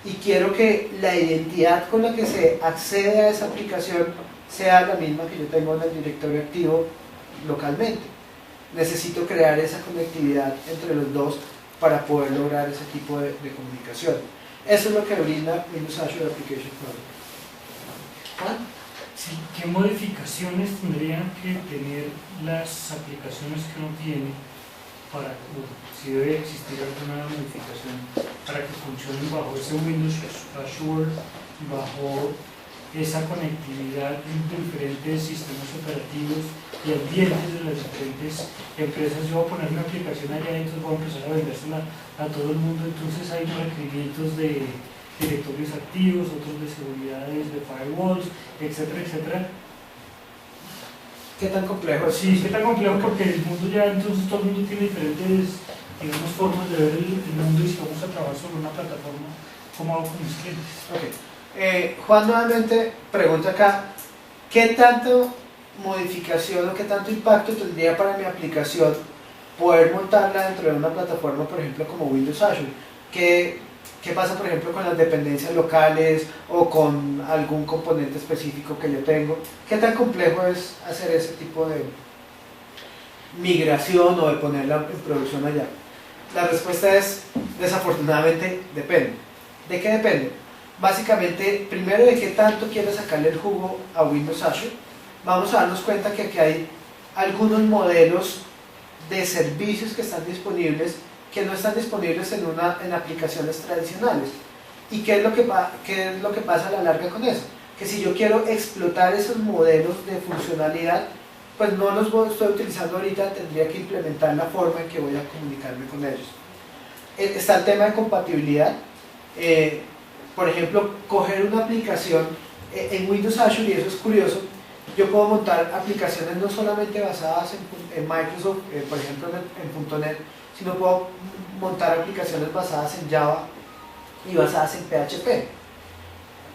y quiero que la identidad con la que se accede a esa aplicación sea la misma que yo tengo en el directorio activo localmente? Necesito crear esa conectividad entre los dos para poder lograr ese tipo de comunicación. Eso es lo que brinda Windows Azure Application Fabric. ¿Juan? Sí, ¿qué modificaciones tendrían que tener las aplicaciones que uno tiene para, si debe existir alguna modificación para que funcionen bajo ese Windows Azure, bajo esa conectividad entre diferentes sistemas operativos y ambientes de las diferentes empresas? Yo voy a poner una aplicación allá y entonces voy a empezar a vendérsela a todo el mundo, entonces hay requerimientos de directorios activos, otros de seguridades, de firewalls, etcétera, etcétera. ¿Qué tan complejo es? Sí, qué tan complejo, porque el mundo ya, entonces todo el mundo tiene diferentes, digamos, formas de ver el mundo, y si vamos a trabajar sobre una plataforma, ¿cómo hago con mis clientes? Okay. Juan nuevamente pregunta acá, ¿qué tanto modificación o qué tanto impacto tendría para mi aplicación poder montarla dentro de una plataforma, por ejemplo, como Windows Azure. ¿Qué pasa, por ejemplo, con las dependencias locales o con algún componente específico que yo tengo? ¿Qué tan complejo es hacer ese tipo de migración o de ponerla en producción allá? La respuesta es, desafortunadamente, depende. ¿De qué depende? Básicamente, primero de qué tanto quieres sacarle el jugo a Windows Azure. Vamos a darnos cuenta que aquí hay algunos modelos de servicios que están disponibles que no están disponibles en aplicaciones tradicionales. ¿Y qué es lo que pasa a la larga con eso? Que si yo quiero explotar esos modelos de funcionalidad, pues no los estoy utilizando ahorita, tendría que implementar la forma en que voy a comunicarme con ellos. Está el tema de compatibilidad. Por ejemplo, coger una aplicación en Windows Azure, y eso es curioso, yo puedo montar aplicaciones no solamente basadas en Microsoft, por ejemplo en .NET, sino puedo montar aplicaciones basadas en Java y basadas en PHP.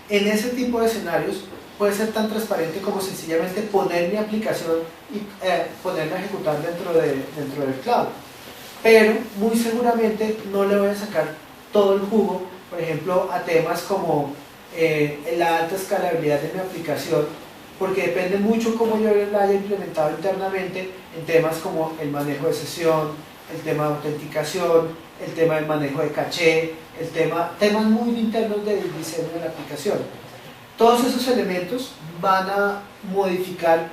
En ese tipo de escenarios puede ser tan transparente como sencillamente poner mi aplicación y ponerla a ejecutar dentro del cloud. Pero muy seguramente no le voy a sacar todo el jugo, por ejemplo, a temas como la alta escalabilidad de mi aplicación, porque depende mucho cómo yo la haya implementado internamente en temas como el manejo de sesión, el tema de autenticación, el tema del manejo de caché, temas muy internos del diseño de la aplicación. Todos esos elementos van a modificar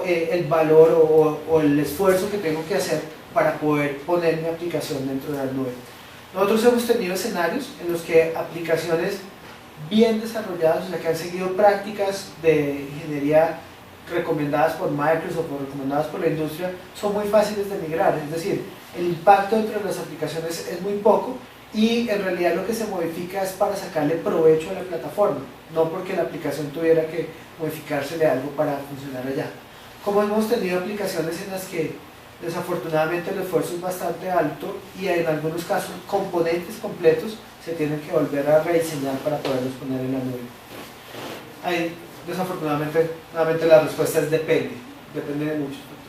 el valor o el esfuerzo que tengo que hacer para poder poner mi aplicación dentro de la nube. Nosotros hemos tenido escenarios en los que aplicaciones bien desarrolladas, o sea, que han seguido prácticas de ingeniería recomendadas por Microsoft o recomendadas por la industria, son muy fáciles de migrar, es decir, el impacto dentro de las aplicaciones es muy poco y en realidad lo que se modifica es para sacarle provecho a la plataforma, no porque la aplicación tuviera que modificársele algo para funcionar allá. Como hemos tenido aplicaciones en las que desafortunadamente el esfuerzo es bastante alto y en algunos casos componentes completos se tienen que volver a rediseñar para poderlos poner en la nube. Ahí, desafortunadamente, nuevamente la respuesta es depende de muchos factores.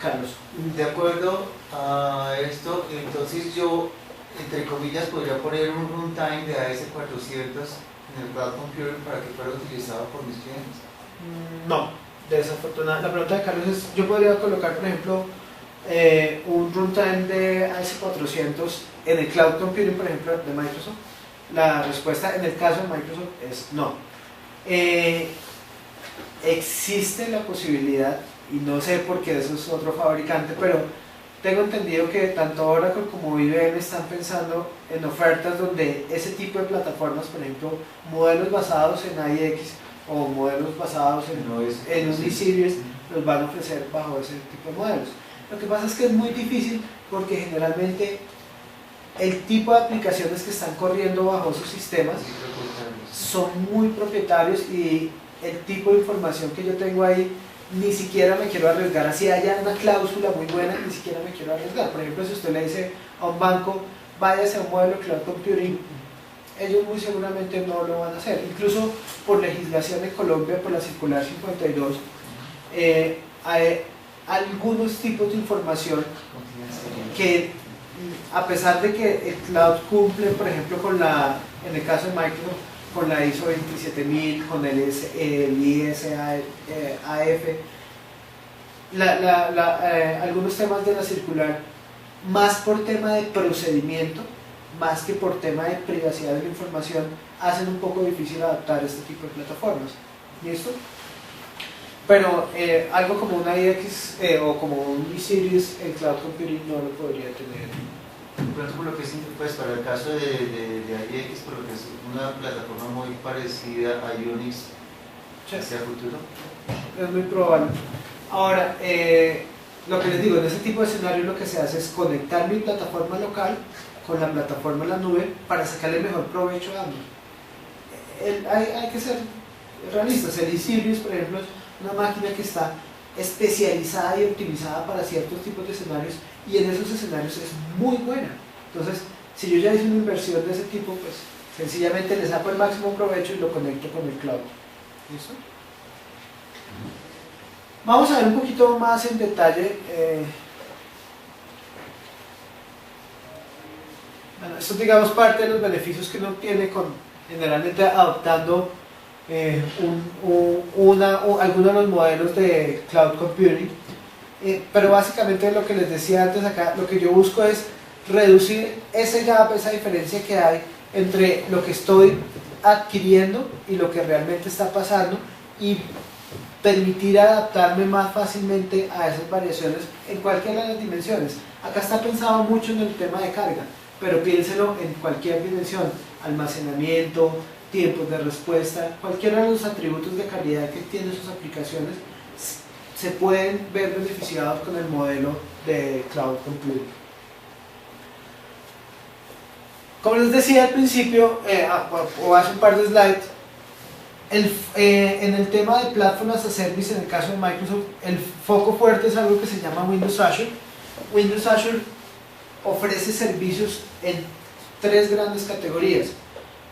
Carlos. De acuerdo a esto, entonces yo, entre comillas, podría poner un runtime de AS400 en el Cloud Computing para que fuera utilizado por mis clientes. No, desafortunadamente. La pregunta de Carlos es, yo podría colocar, por ejemplo, un runtime de AS400 en el Cloud Computing, por ejemplo, de Microsoft. La respuesta en el caso de Microsoft es no. Existe la posibilidad, y no sé por qué eso es otro fabricante, pero tengo entendido que tanto Oracle como IBM están pensando en ofertas donde ese tipo de plataformas, por ejemplo, modelos basados en AIX o modelos basados en un eSeries, los van a ofrecer bajo ese tipo de modelos. Lo que pasa es que es muy difícil porque generalmente el tipo de aplicaciones que están corriendo bajo esos sistemas son muy propietarios y el tipo de información que yo tengo ahí ni siquiera me quiero arriesgar. Así haya una cláusula muy buena, ni siquiera me quiero arriesgar. Por ejemplo, si usted le dice a un banco, váyase a un modelo Cloud Computing, ellos muy seguramente no lo van a hacer. Incluso por legislación en Colombia, por la circular 52, hay algunos tipos de información que, a pesar de que el cloud cumple, por ejemplo, en el caso de Microsoft, con la ISO 27000, con el ISAF, algunos temas de la circular, más por tema de procedimiento, más que por tema de privacidad de la información, hacen un poco difícil adaptar este tipo de plataformas. ¿Listo? Pero algo como una IX o como un eSeries, el Cloud Computing no lo podría tener. Por lo que es, pues para el caso de IX, por lo que es una plataforma muy parecida a Unix hacia futuro. Es muy probable. Ahora, lo que les digo, en ese tipo de escenario lo que se hace es conectar mi plataforma local con la plataforma en la nube para sacarle mejor provecho a ambos. Hay que ser realistas. El eSeries, por ejemplo, es una máquina que está especializada y optimizada para ciertos tipos de escenarios y en esos escenarios es muy buena. Entonces, si yo ya hice una inversión de ese tipo, pues sencillamente le saco el máximo provecho y lo conecto con el cloud. ¿Listo? Vamos a ver un poquito más en detalle Bueno, esto es, digamos, parte de los beneficios que uno tiene con generalmente adoptando algunos de los modelos de cloud computing. Pero básicamente lo que les decía antes acá, lo que yo busco es reducir ese gap, esa diferencia que hay entre lo que estoy adquiriendo y lo que realmente está pasando, y permitir adaptarme más fácilmente a esas variaciones en cualquiera de las dimensiones. Acá está pensado mucho en el tema de carga, pero piénselo en cualquier dimensión: almacenamiento, tiempos de respuesta, cualquiera de los atributos de calidad que tienen sus aplicaciones se pueden ver beneficiados con el modelo de cloud computing. Como les decía al principio, o hace un par de slides, en el tema de Platform as a Service, en el caso de Microsoft, el foco fuerte es algo que se llama Windows Azure. Windows Azure ofrece servicios en 3 grandes categorías: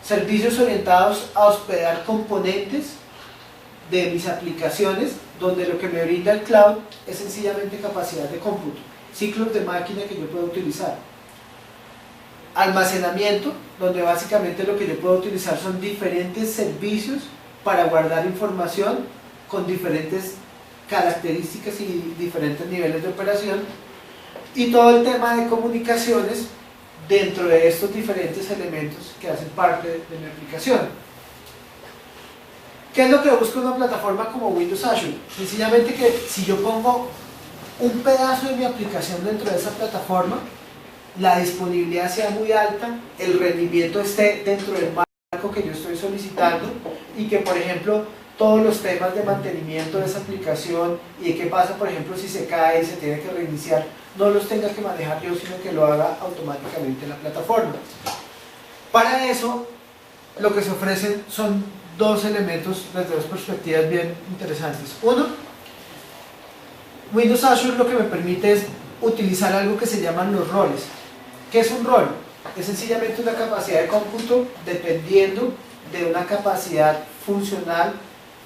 servicios orientados a hospedar componentes de mis aplicaciones, donde lo que me brinda el cloud es sencillamente capacidad de cómputo, ciclos de máquina que yo puedo utilizar. Almacenamiento, donde básicamente lo que yo puedo utilizar son diferentes servicios para guardar información con diferentes características y diferentes niveles de operación. Y todo el tema de comunicaciones dentro de estos diferentes elementos que hacen parte de mi aplicación. ¿Qué es lo que busca una plataforma como Windows Azure? Sencillamente que si yo pongo un pedazo de mi aplicación dentro de esa plataforma, la disponibilidad sea muy alta, el rendimiento esté dentro del marco que yo estoy solicitando, y que, por ejemplo, todos los temas de mantenimiento de esa aplicación y de qué pasa, por ejemplo, si se cae y se tiene que reiniciar, no los tenga que manejar yo, sino que lo haga automáticamente la plataforma. Para eso, lo que se ofrecen son 2 elementos desde 2 perspectivas bien interesantes. Uno, Windows Azure lo que me permite es utilizar algo que se llaman los roles. ¿Qué es un rol? Es sencillamente una capacidad de cómputo dependiendo de una capacidad funcional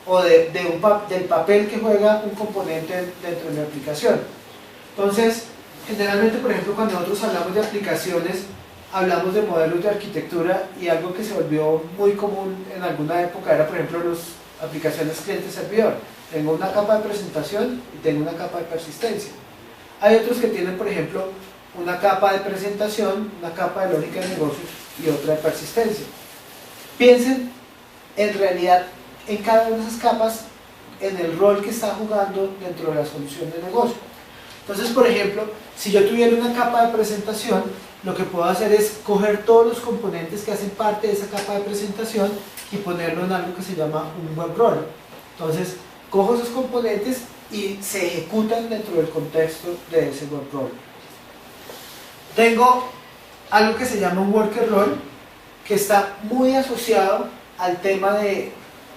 o del papel que juega un componente dentro de mi aplicación. Entonces, generalmente, por ejemplo, cuando nosotros hablamos de aplicaciones, hablamos de modelos de arquitectura, y algo que se volvió muy común en alguna época era, por ejemplo, las aplicaciones cliente-servidor. Tengo una capa de presentación y tengo una capa de persistencia. Hay otros que tienen, por ejemplo, una capa de presentación, una capa de lógica de negocios y otra de persistencia. Piensen en realidad en cada una de esas capas, en el rol que está jugando dentro de la solución de negocio. Entonces, por ejemplo, si yo tuviera una capa de presentación, lo que puedo hacer es coger todos los componentes que hacen parte de esa capa de presentación y ponerlo en algo que se llama un web role. Entonces, cojo esos componentes y se ejecutan dentro del contexto de ese web role. Tengo algo que se llama un worker role, que está muy asociado al tema de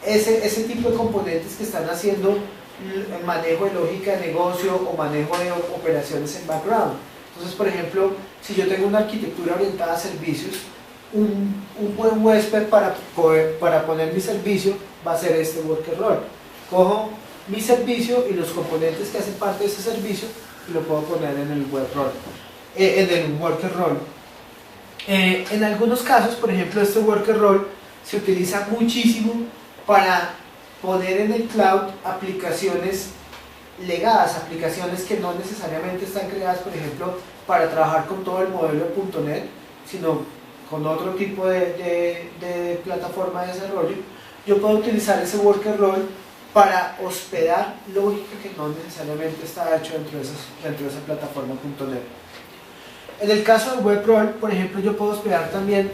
ese tipo de componentes que están haciendo el manejo de lógica de negocio o manejo de operaciones en background. Entonces, por ejemplo, si yo tengo una arquitectura orientada a servicios, un buen huésped para poner mi servicio va a ser este worker role. Cojo mi servicio y los componentes que hacen parte de ese servicio y lo puedo poner en el web role, en el worker role. En algunos casos, por ejemplo, este worker role se utiliza muchísimo para poner en el cloud aplicaciones legadas, aplicaciones que no necesariamente están creadas, por ejemplo, para trabajar con todo el modelo .NET, sino con otro tipo de plataforma de desarrollo. Yo puedo utilizar ese worker role para hospedar lógica que no necesariamente está hecho dentro de esa plataforma .NET. En el caso del web role, por ejemplo, yo puedo hospedar también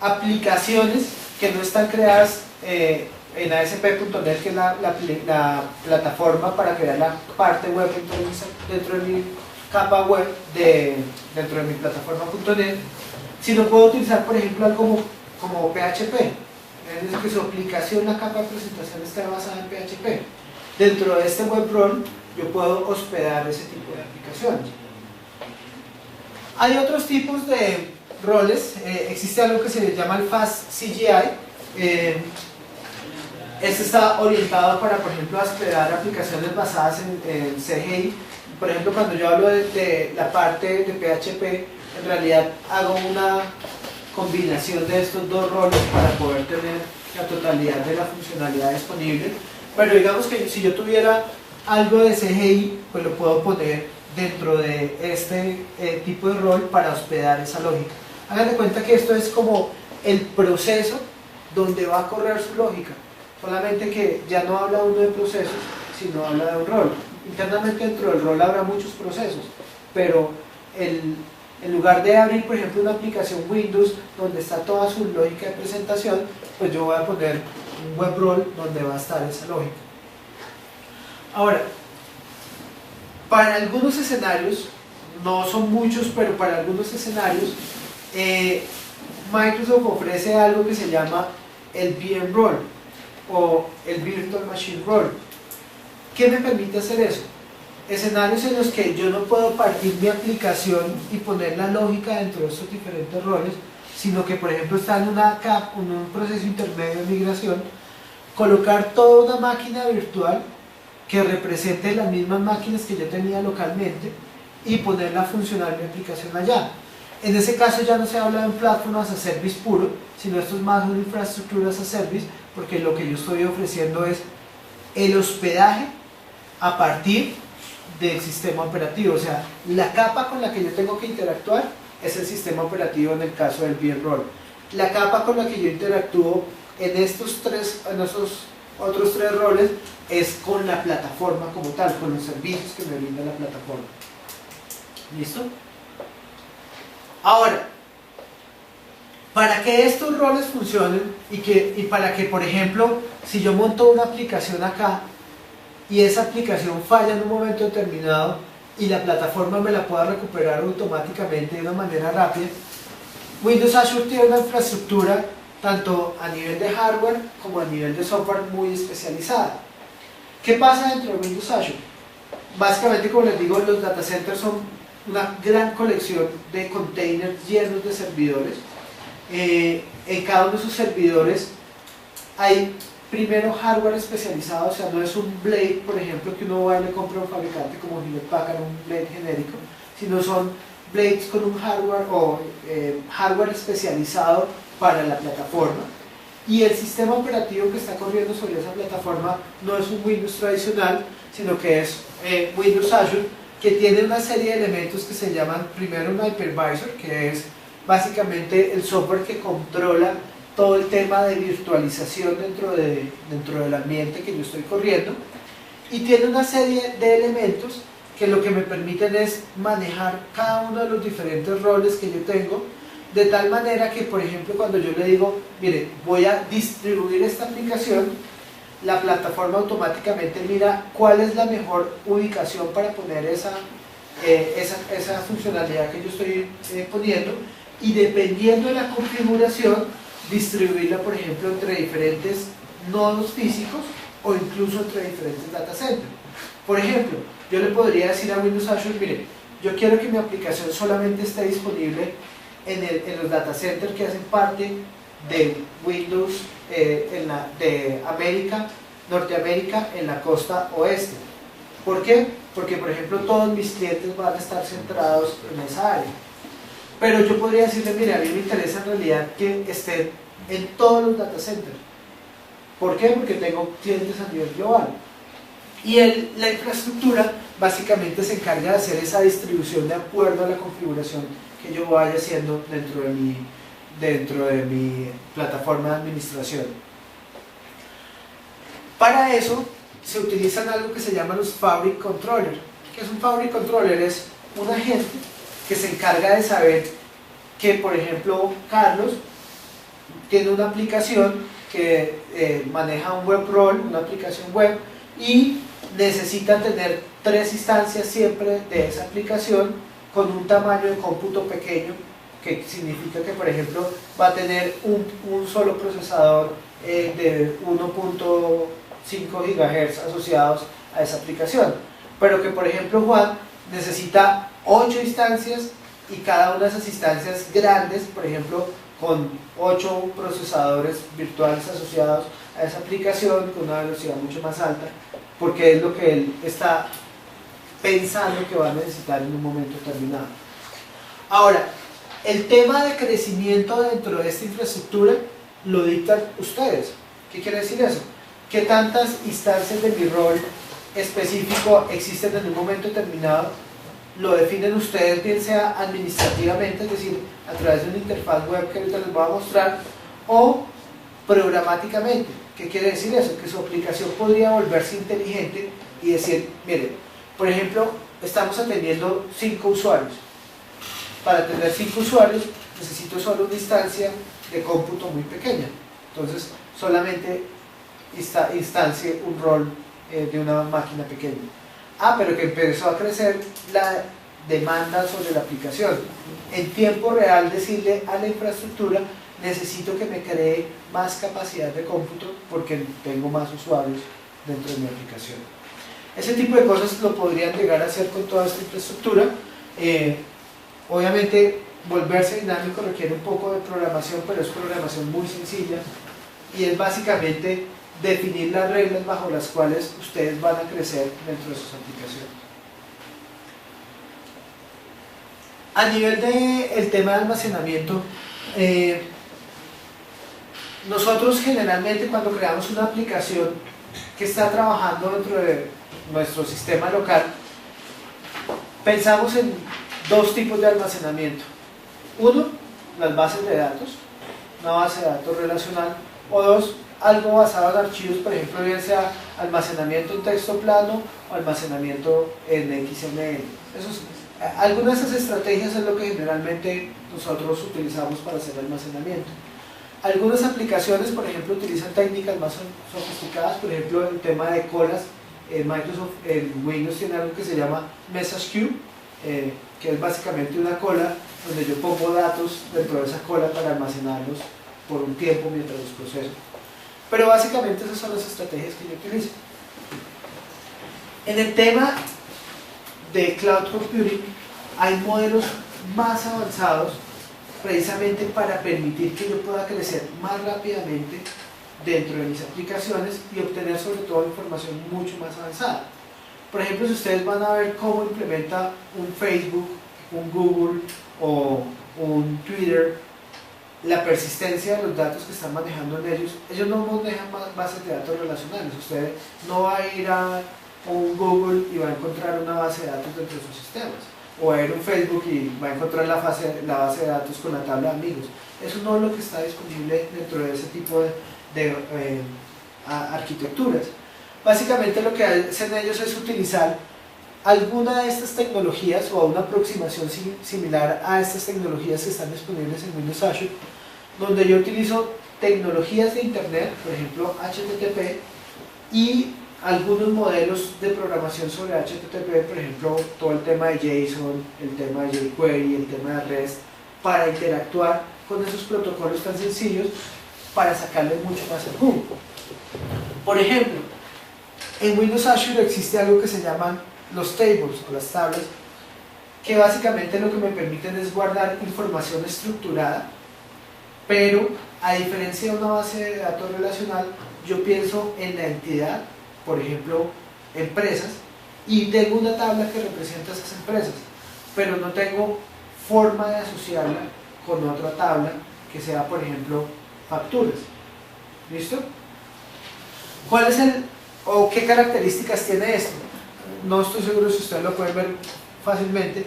aplicaciones que no están creadas en ASP.NET, que es la plataforma para crear la parte web dentro de mi capa web dentro de mi plataforma .NET, sino puedo utilizar, por ejemplo, algo como PHP, es decir, que su aplicación, la capa de presentación, está basada en PHP. Dentro de este web role yo puedo hospedar ese tipo de aplicaciones. Hay otros tipos de roles. Existe algo que se llama el Fast CGI. Este está orientado para, por ejemplo, hospedar aplicaciones basadas en CGI. Por ejemplo, cuando yo hablo de la parte de PHP, en realidad hago una combinación de estos dos roles para poder tener la totalidad de la funcionalidad disponible. Pero digamos que si yo tuviera algo de CGI, pues lo puedo poner dentro de este tipo de rol para hospedar esa lógica. Hagan de cuenta que esto es como el proceso donde va a correr su lógica, solamente que ya no habla uno de procesos, sino habla de un rol. Internamente dentro del rol habrá muchos procesos, pero en lugar de abrir, por ejemplo, una aplicación Windows donde está toda su lógica de presentación, pues yo voy a poner un web role donde va a estar esa lógica. Ahora, para algunos escenarios, no son muchos, pero para algunos escenarios, Microsoft ofrece algo que se llama el VM Role o el Virtual Machine Role. ¿Qué me permite hacer eso? Escenarios en los que yo no puedo partir mi aplicación y poner la lógica dentro de estos diferentes roles, sino que por ejemplo está en un proceso intermedio de migración, colocar toda una máquina virtual que represente las mismas máquinas que yo tenía localmente y ponerla a funcionar mi aplicación allá. En ese caso ya no se habla de un Platform as a Service puro, sino esto es más una infraestructura as a service, porque lo que yo estoy ofreciendo es el hospedaje a partir del sistema operativo. O sea, la capa con la que yo tengo que interactuar es el sistema operativo en el caso del VM Role. La capa con la que yo interactúo en esos otros tres roles es con la plataforma como tal, con los servicios que me brinda la plataforma. ¿Listo? Ahora, para que estos roles funcionen y para que, por ejemplo, si yo monto una aplicación acá y esa aplicación falla en un momento determinado y la plataforma me la pueda recuperar automáticamente de una manera rápida, Windows Azure tiene una infraestructura tanto a nivel de hardware como a nivel de software muy especializada. ¿Qué pasa dentro de Windows Azure? Básicamente, como les digo, los data centers son una gran colección de containers llenos de servidores. En cada uno de esos servidores hay primero hardware especializado, o sea, no es un Blade, por ejemplo, que uno va y le compra a un fabricante como Hewlett Packard, un Blade genérico, sino son Blades con un hardware o hardware especializado para la plataforma. Y el sistema operativo que está corriendo sobre esa plataforma no es un Windows tradicional, sino que es Windows Azure, que tiene una serie de elementos que se llaman primero un hypervisor, que es básicamente el software que controla todo el tema de virtualización dentro del ambiente que yo estoy corriendo, y tiene una serie de elementos que lo que me permiten es manejar cada uno de los diferentes roles que yo tengo, de tal manera que, por ejemplo, cuando yo le digo, mire, voy a distribuir esta aplicación, la plataforma automáticamente mira cuál es la mejor ubicación para poner esa funcionalidad que yo estoy poniendo, y dependiendo de la configuración, distribuirla, por ejemplo, entre diferentes nodos físicos o incluso entre diferentes data centers. Por ejemplo, yo le podría decir a Windows Azure, mire, yo quiero que mi aplicación solamente esté disponible en los data centers que hacen parte de Windows de Norteamérica en la costa oeste. ¿Por qué? Porque, por ejemplo, todos mis clientes van a estar centrados en esa área. Pero yo podría decirle, mire, a mí me interesa en realidad que esté en todos los data centers. ¿Por qué? Porque tengo clientes a nivel global. Y la infraestructura básicamente se encarga de hacer esa distribución de acuerdo a la configuración que yo vaya haciendo dentro de mi plataforma de administración. Para eso se utilizan algo que se llama los Fabric Controller. ¿Qué es un Fabric Controller? Es un agente que se encarga de saber que, por ejemplo, Carlos tiene una aplicación que maneja un web role, una aplicación web, y necesita tener 3 instancias siempre de esa aplicación con un tamaño de cómputo pequeño, que significa que, por ejemplo, va a tener un solo procesador de 1.5 GHz asociados a esa aplicación, pero que, por ejemplo, Juan necesita 8 instancias, y cada una de esas instancias grandes, por ejemplo, con 8 procesadores virtuales asociados a esa aplicación con una velocidad mucho más alta, porque es lo que él está pensando que va a necesitar en un momento determinado. Ahora, El tema de crecimiento dentro de esta infraestructura lo dictan ustedes. ¿Qué quiere decir eso? ¿Qué tantas instancias de mi rol específico existen en un momento determinado? Lo definen ustedes, bien sea administrativamente, es decir, a través de una interfaz web que ahorita les voy a mostrar, o programáticamente. ¿Qué quiere decir eso? Que su aplicación podría volverse inteligente y decir, miren, por ejemplo, estamos atendiendo 5 usuarios. Para atender 5 usuarios necesito solo una instancia de cómputo muy pequeña. Entonces, solamente instancie un rol de una máquina pequeña. Pero que empezó a crecer la demanda sobre la aplicación. En tiempo real decirle a la infraestructura, necesito que me cree más capacidad de cómputo porque tengo más usuarios dentro de mi aplicación. Ese tipo de cosas lo podrían llegar a hacer con toda esta infraestructura. Obviamente volverse dinámico requiere un poco de programación, pero es programación muy sencilla y es básicamente definir las reglas bajo las cuales ustedes van a crecer dentro de sus aplicaciones. A nivel del tema de almacenamiento, nosotros generalmente cuando creamos una aplicación que está trabajando dentro de nuestro sistema local, pensamos en 2 tipos de almacenamiento. Uno, las bases de datos, una base de datos relacional, o 2, algo basado en archivos, por ejemplo, bien sea almacenamiento en texto plano o almacenamiento en XML. Algunas de esas estrategias es lo que generalmente nosotros utilizamos para hacer almacenamiento. Algunas aplicaciones, por ejemplo, utilizan técnicas más sofisticadas, por ejemplo, el tema de colas. Microsoft en Windows tiene algo que se llama Message Queue, que es básicamente una cola donde yo pongo datos dentro de esa cola para almacenarlos por un tiempo mientras los proceso. Pero básicamente esas son las estrategias que yo utilizo. En el tema de Cloud Computing hay modelos más avanzados precisamente para permitir que yo pueda crecer más rápidamente dentro de mis aplicaciones y obtener sobre todo información mucho más avanzada. Por ejemplo, si ustedes van a ver cómo implementa un Facebook, un Google o un Twitter, la persistencia de los datos que están manejando en ellos no manejan bases de datos relacionales. Usted no va a ir a un Google y va a encontrar una base de datos dentro de sus sistemas, o va a ir a un Facebook y va a encontrar la base de datos con la tabla de amigos. Eso no es lo que está disponible dentro de ese tipo de arquitecturas. Básicamente lo que hacen ellos es utilizar alguna de estas tecnologías o una aproximación similar a estas tecnologías que están disponibles en Windows Azure, donde yo utilizo tecnologías de Internet, por ejemplo HTTP, y algunos modelos de programación sobre HTTP, por ejemplo todo el tema de JSON, el tema de jQuery, el tema de REST, para interactuar con esos protocolos tan sencillos para sacarle mucho más el jugo. Por ejemplo, en Windows Azure existe algo que se llaman los tables o las tablas, que básicamente lo que me permiten es guardar información estructurada, pero a diferencia de una base de datos relacional, yo pienso en la entidad, por ejemplo, empresas, y tengo una tabla que representa esas empresas, pero no tengo forma de asociarla con otra tabla que sea, por ejemplo, facturas. ¿Listo? ¿Cuál es o qué características tiene esto? No estoy seguro si ustedes lo pueden ver fácilmente,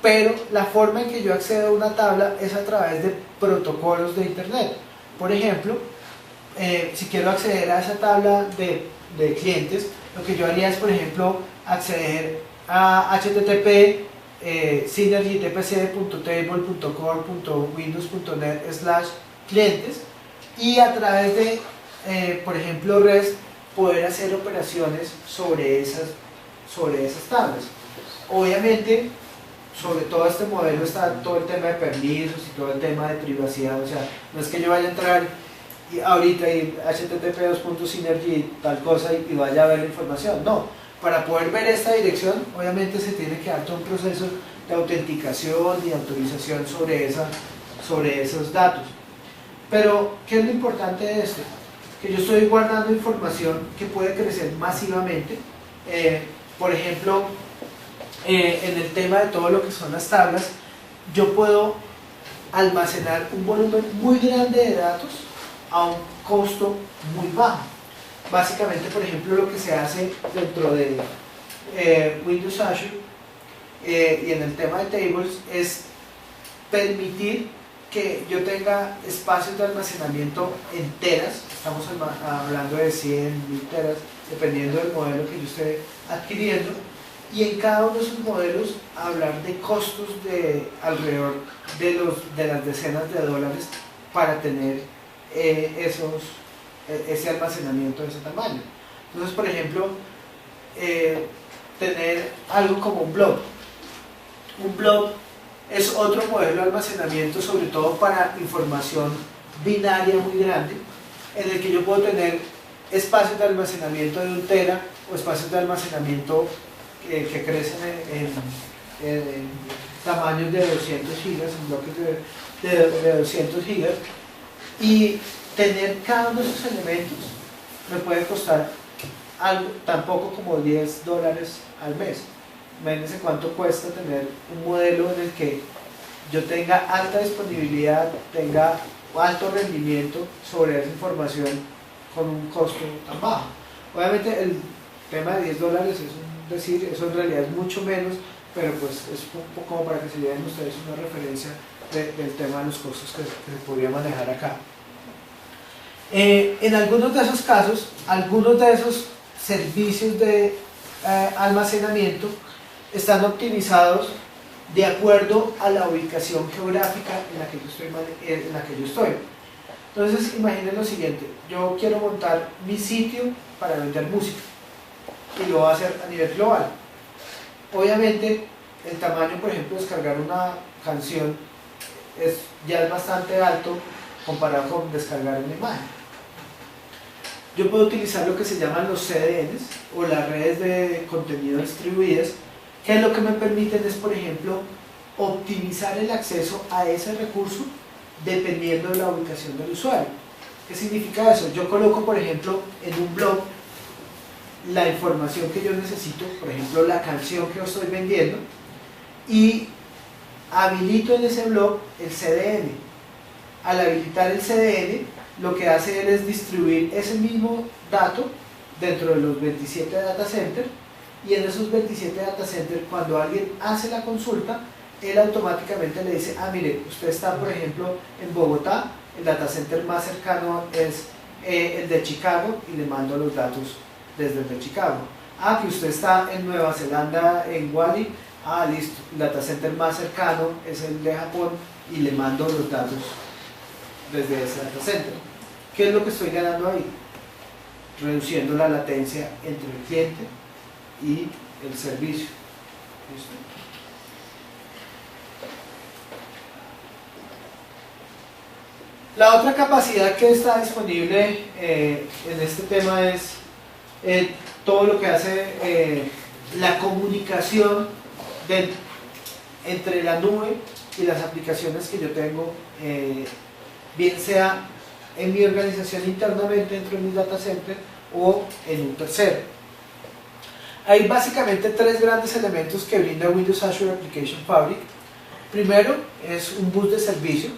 pero la forma en que yo accedo a una tabla es a través de protocolos de Internet. Por ejemplo, si quiero acceder a esa tabla de clientes, lo que yo haría es, por ejemplo, acceder a http synergytpc.table.core.windows.net/clientes y a través de, por ejemplo, REST, poder hacer operaciones sobre esas tablas. Obviamente, sobre todo este modelo está todo el tema de permisos y todo el tema de privacidad, o sea, no es que yo vaya a entrar ahorita y http://synergy tal cosa y vaya a ver la información, no. Para poder ver esta dirección, obviamente se tiene que dar todo un proceso de autenticación y autorización sobre esos datos. Pero, ¿qué es lo importante de esto? Que yo estoy guardando información que puede crecer masivamente. Por ejemplo, en el tema de todo lo que son las tablas, yo puedo almacenar un volumen muy grande de datos a un costo muy bajo. Básicamente, por ejemplo, lo que se hace dentro de Windows Azure y en el tema de tables es permitir que yo tenga espacios de almacenamiento en teras, estamos hablando de 100.000 teras, dependiendo del modelo que yo esté adquiriendo, y en cada uno de esos modelos hablar de costos de alrededor de las decenas de dólares para tener ese almacenamiento de ese tamaño. Entonces, por ejemplo, tener algo como un blob. Un blob es otro modelo de almacenamiento, sobre todo para información binaria muy grande, en el que yo puedo tener espacios de almacenamiento de 1 tera o espacios de almacenamiento que crecen en tamaños de 200 gigas, en bloques de 200 gigas, y tener cada uno de esos elementos me puede costar algo tan poco como $10 al mes. Imagínense cuánto cuesta tener un modelo en el que yo tenga alta disponibilidad, tenga alto rendimiento sobre esa información con un costo tan bajo. Obviamente el tema de $10 es un decir, eso en realidad es mucho menos, pero pues es un poco como para que se lleven ustedes una referencia del tema de los costos que se podría manejar acá. En algunos de esos casos, algunos de esos servicios de almacenamiento están optimizados de acuerdo a la ubicación geográfica en la que yo estoy. Entonces imaginen lo siguiente: yo quiero montar mi sitio para vender música y lo voy a hacer a nivel global. Obviamente el tamaño, por ejemplo, de descargar una canción ya es bastante alto comparado con descargar una imagen. Yo puedo utilizar lo que se llaman los CDNs o las redes de contenido distribuidas, que lo que me permiten es, por ejemplo, optimizar el acceso a ese recurso dependiendo de la ubicación del usuario. ¿Qué significa eso? Yo coloco, por ejemplo, en un blog la información que yo necesito, por ejemplo, la canción que yo estoy vendiendo, y habilito en ese blog el CDN. Al habilitar el CDN, lo que hace él es distribuir ese mismo dato dentro de los 27 data centers, y en esos 27 data centers, cuando alguien hace la consulta, él automáticamente le dice: ah, mire, usted está, por ejemplo, en Bogotá, el data center más cercano es el de Chicago, y le mando los datos desde el de Chicago. Ah, que usted está en Nueva Zelanda, en Wally, ah, listo, el data center más cercano es el de Japón, y le mando los datos desde ese data center. ¿Qué es lo que estoy ganando ahí? Reduciendo la latencia entre el cliente y el servicio. ¿Listo? La otra capacidad que está disponible en este tema es todo lo que hace la comunicación entre la nube y las aplicaciones que yo tengo, bien sea en mi organización internamente dentro de mi data center o en un tercero. Hay básicamente 3 grandes elementos que brinda Windows Azure Application Fabric. Primero es un bus de servicio,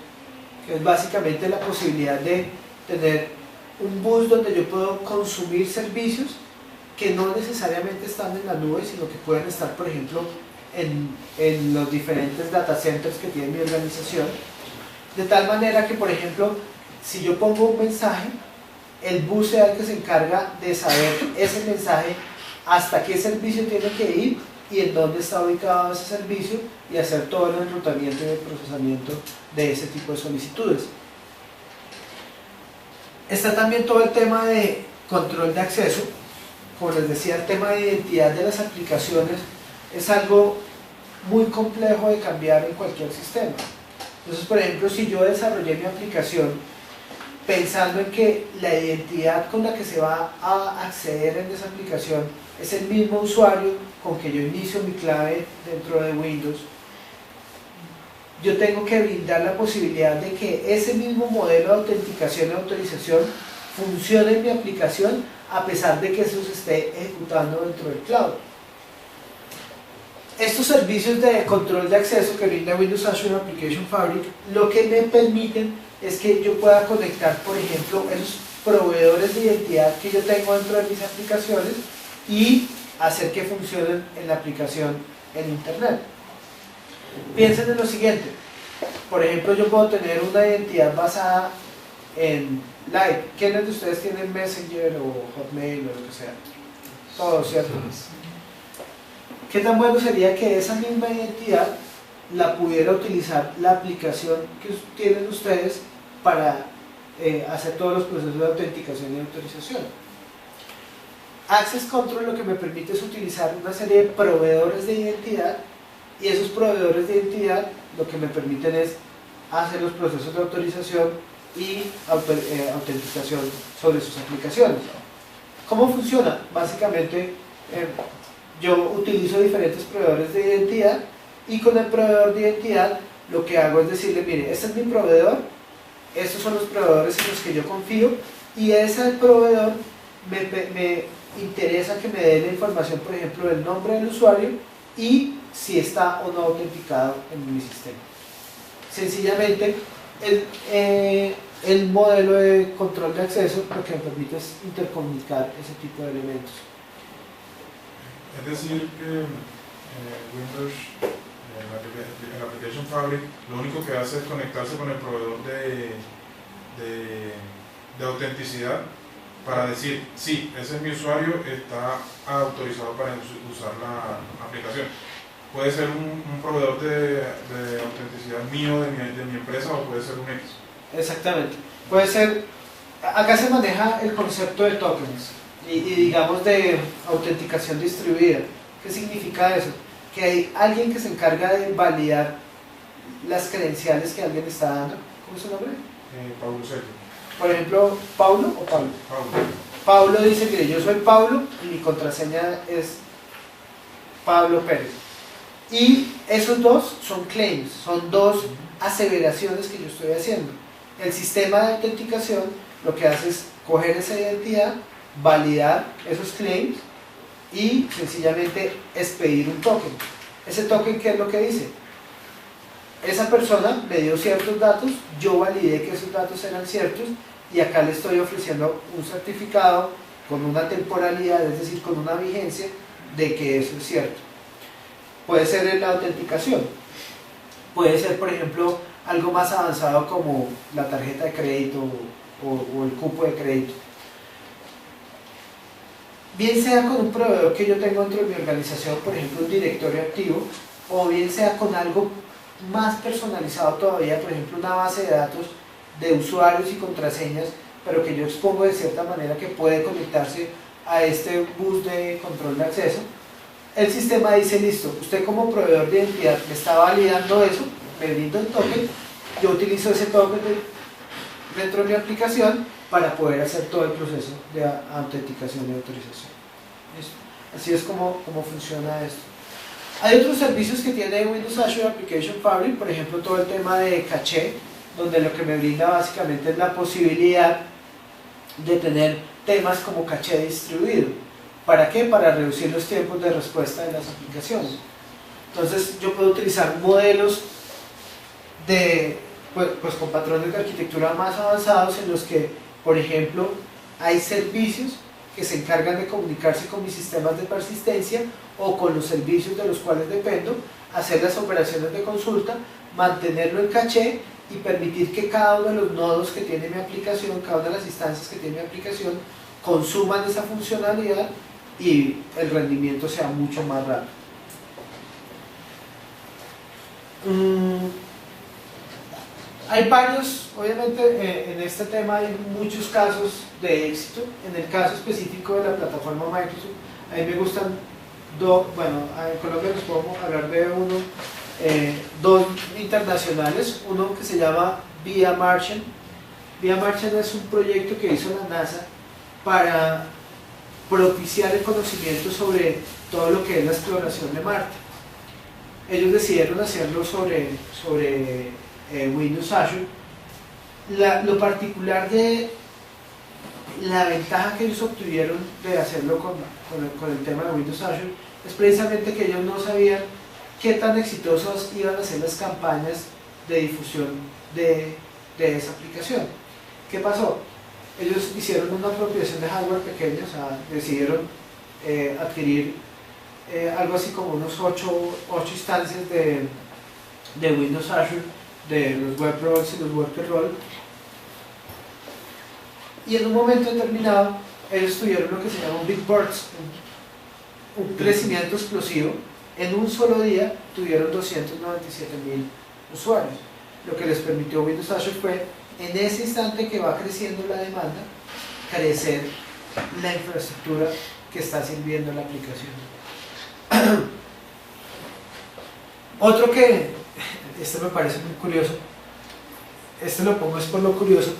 que es básicamente la posibilidad de tener un bus donde yo puedo consumir servicios que no necesariamente están en la nube, sino que pueden estar, por ejemplo, en los diferentes data centers que tiene mi organización, de tal manera que, por ejemplo, si yo pongo un mensaje, el bus sea el que se encarga de saber ese mensaje, hasta qué servicio tiene que ir y en dónde está ubicado ese servicio, y hacer todo el enrutamiento y el procesamiento de ese tipo de solicitudes. Está también todo el tema de control de acceso. Como les decía, el tema de identidad de las aplicaciones es algo muy complejo de cambiar en cualquier sistema. Entonces, por ejemplo, si yo desarrollé mi aplicación pensando en que la identidad con la que se va a acceder en esa aplicación es el mismo usuario con que yo inicio mi clave dentro de Windows, yo tengo que brindar la posibilidad de que ese mismo modelo de autenticación y autorización funcione en mi aplicación, a pesar de que eso se esté ejecutando dentro del cloud. estos servicios de control de acceso que brinda Windows Azure Application Fabric, lo que me permiten es que yo pueda conectar, por ejemplo, esos proveedores de identidad que yo tengo dentro de mis aplicaciones y hacer que funcionen en la aplicación en Internet. Piensen en lo siguiente. Por ejemplo, yo puedo tener una identidad basada en Live. ¿Quiénes de ustedes tienen Messenger o Hotmail o lo que sea? Todos, ¿cierto? ¿Qué tan bueno sería que esa misma identidad la pudiera utilizar la aplicación que tienen ustedes para hacer todos los procesos de autenticación y autorización? Access Control lo que me permite es utilizar una serie de proveedores de identidad, y esos proveedores de identidad lo que me permiten es hacer los procesos de autorización y autenticación sobre sus aplicaciones. ¿Cómo funciona? Básicamente yo utilizo diferentes proveedores de identidad, y con el proveedor de identidad lo que hago es decirle, mire, este es mi proveedor, estos son los proveedores en los que yo confío, y ese proveedor me interesa que me dé la información, por ejemplo, del nombre del usuario y si está o no autenticado en mi sistema. Sencillamente, el modelo de control de acceso lo que me permite es intercomunicar ese tipo de elementos. Es decir, que Windows, el Application Fabric, lo único que hace es conectarse con el proveedor de autenticidad para decir, sí, ese es mi usuario, está autorizado para usar la aplicación. Puede ser un proveedor de autenticidad mío, de mi empresa, o puede ser un X. Exactamente. Puede ser, acá se maneja el concepto de tokens y digamos de autenticación distribuida. ¿Qué significa eso? Que hay alguien que se encarga de validar las credenciales que alguien está dando. ¿Cómo es su nombre? Paulo Sergio. Por ejemplo, ¿Paulo o Pablo? Pablo dice, mire, yo soy Pablo y mi contraseña es Pablo Pérez. Y esos dos son claims, son dos aseveraciones que yo estoy haciendo. El sistema de autenticación lo que hace es coger esa identidad, validar esos claims y sencillamente expedir un token. ¿Ese token qué es lo que dice? Esa persona me dio ciertos datos, yo validé que esos datos eran ciertos, y acá le estoy ofreciendo un certificado con una temporalidad, es decir, con una vigencia de que eso es cierto. Puede ser en la autenticación, puede ser, por ejemplo, algo más avanzado como la tarjeta de crédito o el cupo de crédito. Bien sea con un proveedor que yo tengo dentro de mi organización, por ejemplo un directorio activo, o bien sea con algo más personalizado todavía, por ejemplo una base de datos de usuarios y contraseñas, pero que yo expongo de cierta manera que puede conectarse a este bus de control de acceso. El sistema dice, listo, usted como proveedor de identidad me está validando eso, me brinda un token, yo utilizo ese token dentro de mi aplicación para poder hacer todo el proceso de autenticación y autorización. ¿Listo? Así es como funciona esto. Hay otros servicios que tiene Windows Azure Application Fabric, por ejemplo todo el tema de caché, donde lo que me brinda básicamente es la posibilidad de tener temas como caché distribuido. ¿Para qué? Para reducir los tiempos de respuesta de las aplicaciones. Entonces yo puedo utilizar modelos pues con patrones de arquitectura más avanzados en los que, por ejemplo, hay servicios que se encargan de comunicarse con mis sistemas de persistencia o con los servicios de los cuales dependo, hacer las operaciones de consulta, mantenerlo en caché y permitir que cada uno de los nodos que tiene mi aplicación, cada una de las instancias que tiene mi aplicación, consuman esa funcionalidad y el rendimiento sea mucho más rápido. Hay varios, obviamente en este tema hay muchos casos de éxito. En el caso específico de la plataforma Microsoft, a mí me gustan bueno, en Colombia les podemos hablar de dos internacionales, uno que se llama Via Martian. Via Martian es un proyecto que hizo la NASA para propiciar el conocimiento sobre todo lo que es la exploración de Marte. Ellos decidieron hacerlo sobre Windows Azure. Lo particular de la ventaja que ellos obtuvieron de hacerlo con el tema de Windows Azure es precisamente que ellos no sabían qué tan exitosos iban a ser las campañas de difusión de esa aplicación. ¿Qué pasó? Ellos hicieron una apropiación de hardware pequeño, o sea, decidieron adquirir algo así como unos 8 instancias de Windows Azure, de los web roles y los worker roles, y en un momento determinado ellos tuvieron lo que se llama un big burst, un crecimiento explosivo. En un solo día tuvieron 297.000 usuarios. Lo que les permitió Windows Azure fue, en ese instante que va creciendo la demanda, crecer la infraestructura que está sirviendo la aplicación. Otro que, este me parece muy curioso, este lo pongo es por lo curioso,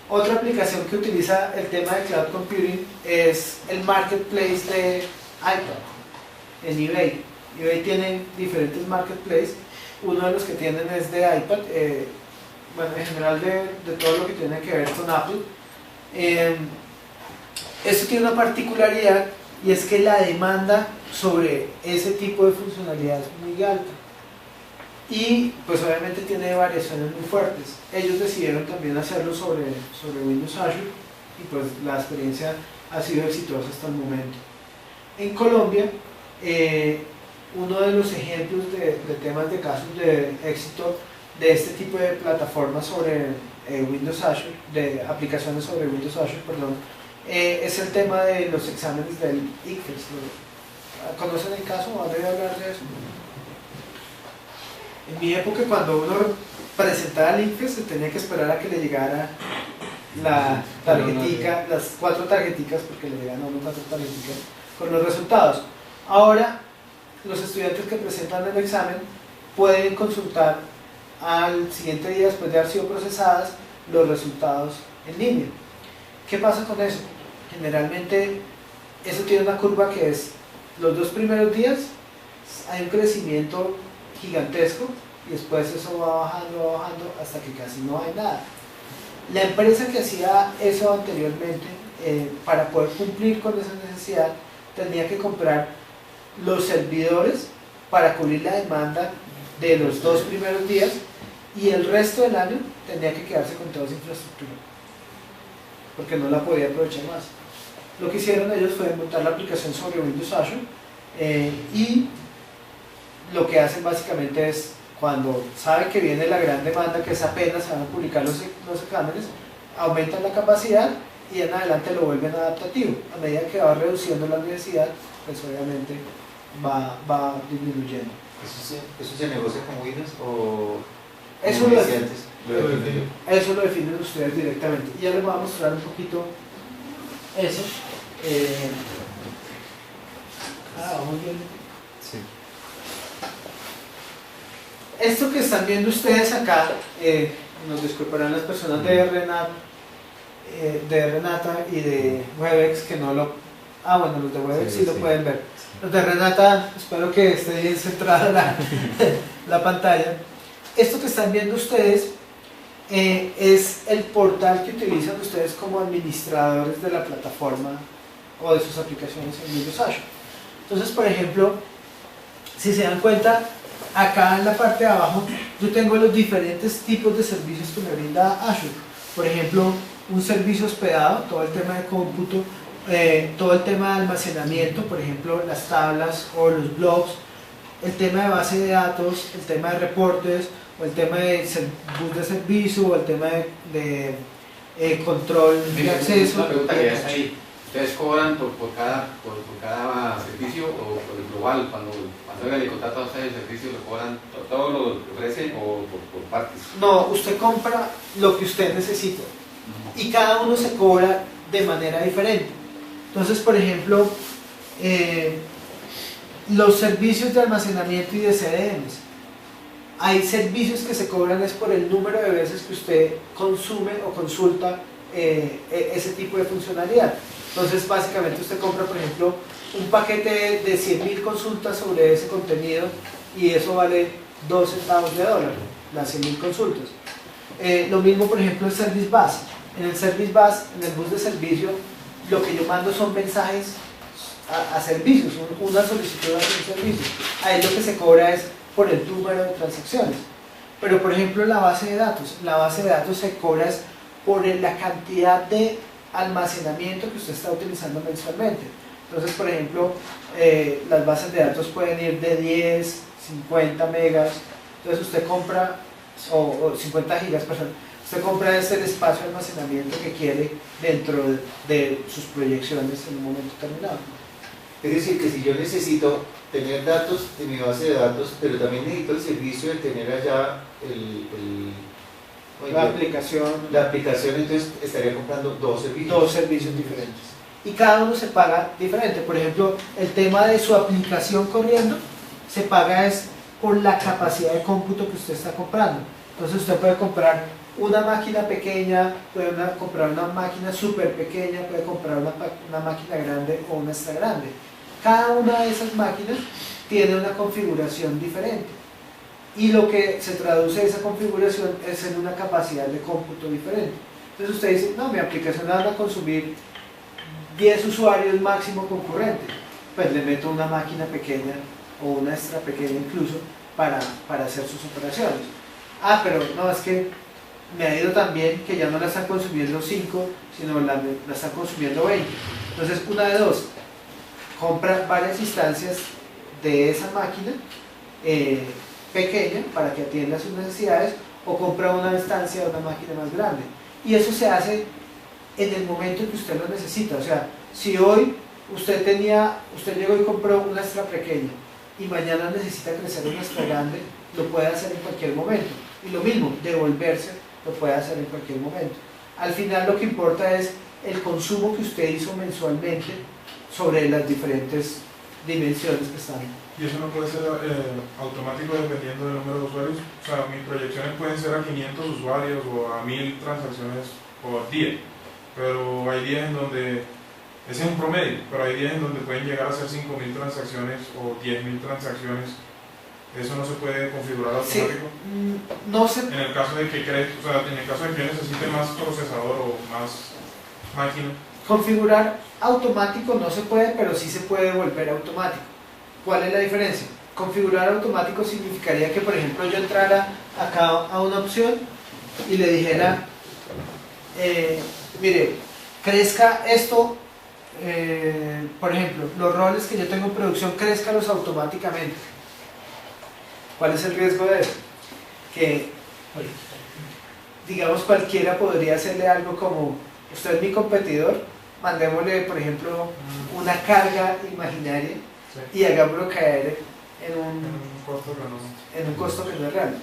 otra aplicación que utiliza el tema de cloud computing es el marketplace de iPad en eBay. eBay tiene diferentes marketplaces, uno de los que tienen es de iPad, bueno, en general de todo lo que tiene que ver con Apple. Esto tiene una particularidad, y es que la demanda sobre ese tipo de funcionalidad es muy alta, y pues obviamente tiene variaciones muy fuertes. Ellos decidieron también hacerlo sobre Windows Azure, y pues la experiencia ha sido exitosa hasta el momento. En Colombia, uno de los ejemplos de temas de casos de éxito de este tipo de plataformas sobre Windows Azure, de aplicaciones sobre Windows Azure, perdón, es el tema de los exámenes del ICFES. ¿Conocen el caso? ¿Van a hablar de eso? En mi época, cuando uno presentaba el ICFES, se tenía que esperar a que le llegara la tarjetica, las 4 tarjeticas, porque le llegan a uno 4 tarjeticas con los resultados. Ahora, los estudiantes que presentan el examen pueden consultar al siguiente día, después de haber sido procesadas, los resultados en línea. ¿Qué pasa con eso? Generalmente eso tiene una curva que es, los 2 primeros días hay un crecimiento gigantesco, y después eso va bajando hasta que casi no hay nada. La empresa que hacía eso anteriormente, para poder cumplir con esa necesidad, tenía que comprar los servidores para cubrir la demanda de los 2 primeros días, y el resto del año tenía que quedarse con toda esa infraestructura, porque no la podía aprovechar más. Lo que hicieron ellos fue montar la aplicación sobre Windows Azure, y lo que hacen básicamente es, cuando saben que viene la gran demanda, que es apenas se van a publicar los exámenes, aumentan la capacidad y en adelante lo vuelven adaptativo. A medida que va reduciendo la necesidad, pues obviamente va disminuyendo. ¿Eso se negocia con Windows o eso como lo decía antes? Eso lo definen ustedes directamente. Y ya les voy a mostrar un poquito eso. Vamos bien. Sí. Esto que están viendo ustedes acá, nos disculparán las personas de Renata y de Webex que no lo... bueno, los de Webex sí lo pueden ver. Los de Renata, espero que esté bien centrada la pantalla. Esto que están viendo ustedes es el portal que utilizan ustedes como administradores de la plataforma o de sus aplicaciones en Windows Azure. Entonces, por ejemplo, si se dan cuenta, acá en la parte de abajo yo tengo los diferentes tipos de servicios que me brinda Azure. Por ejemplo, un servicio hospedado, todo el tema de cómputo, todo el tema de almacenamiento, por ejemplo las tablas o los blogs, el tema de base de datos, el tema de reportes, o el tema de bus de servicio, o el tema de control de acceso. Una pregunta que es ahí. ¿Ustedes cobran por cada servicio o por el global? Cuando hagan el contrato a ustedes el servicio, ¿lo cobran todo lo que ofrecen o por partes? No, usted compra lo que usted necesita y cada uno se cobra de manera diferente. Entonces, por ejemplo, los servicios de almacenamiento y de CDNs, hay servicios que se cobran es por el número de veces que usted consume o consulta ese tipo de funcionalidad. Entonces, básicamente usted compra, por ejemplo, un paquete de 100.000 consultas sobre ese contenido, y eso vale 2 centavos de dólar, las 100.000 consultas. Lo mismo, por ejemplo, el Service Bus. En el Service Bus, en el bus de servicio, lo que yo mando son mensajes a servicios, una solicitud hacia un servicio. Ahí lo que se cobra es por el número de transacciones. Pero por ejemplo la base de datos se cobra es por la cantidad de almacenamiento que usted está utilizando mensualmente. Entonces, por ejemplo, las bases de datos pueden ir de 10, 50 megas, entonces usted compra, o 50 gigas, perdón, usted compra el espacio de almacenamiento que quiere dentro de sus proyecciones en un momento determinado. Es decir, que si yo necesito tener datos de mi base de datos, pero también necesito el servicio de tener allá La aplicación, entonces estaría comprando dos servicios diferentes. Y cada uno se paga diferente. Por ejemplo, el tema de su aplicación corriendo se paga es por la capacidad de cómputo que usted está comprando. Entonces usted puede comprar una máquina pequeña, puede comprar una máquina súper pequeña, puede comprar una máquina grande o una extra grande. Cada una de esas máquinas tiene una configuración diferente. Y lo que se traduce esa configuración es en una capacidad de cómputo diferente. Entonces usted dice, no, mi aplicación va a consumir 10 usuarios máximo concurrentes. Pues le meto una máquina pequeña o una extra pequeña incluso para hacer sus operaciones. Ah, pero no, es que me ha ido tan bien que ya no la están consumiendo 5, sino la están consumiendo 20. Entonces, una de dos, compra varias instancias de esa máquina pequeña para que atienda sus necesidades, o compra una instancia de una máquina más grande. Y eso se hace en el momento en que usted lo necesita. O sea, si hoy usted llegó y compró una extra pequeña y mañana necesita crecer una extra grande, lo puede hacer en cualquier momento. Y lo mismo, devolverse, lo puede hacer en cualquier momento. Al final lo que importa es el consumo que usted hizo mensualmente sobre las diferentes dimensiones que están. ¿Y eso no puede ser automático dependiendo del número de usuarios? O sea, mis proyecciones pueden ser a 500 usuarios o a 1000 transacciones por día, pero hay días en donde, ese es un promedio, pero hay días en donde pueden llegar a ser 5000 transacciones o 10.000 transacciones. ¿Eso no se puede configurar automático? Sí, no se... En el caso de que yo necesite más procesador o más máquina. Configurar automático no se puede, pero sí se puede volver automático. ¿Cuál es la diferencia? Configurar automático significaría que, por ejemplo, yo entrara acá a una opción y le dijera, mire, crezca esto, por ejemplo, los roles que yo tengo en producción, crezcalos automáticamente. ¿Cuál es el riesgo de eso? Que, digamos, cualquiera podría hacerle algo como, usted es mi competidor, mandémosle, por ejemplo, una carga imaginaria, sí, y hagámoslo caer en un costo que no es real.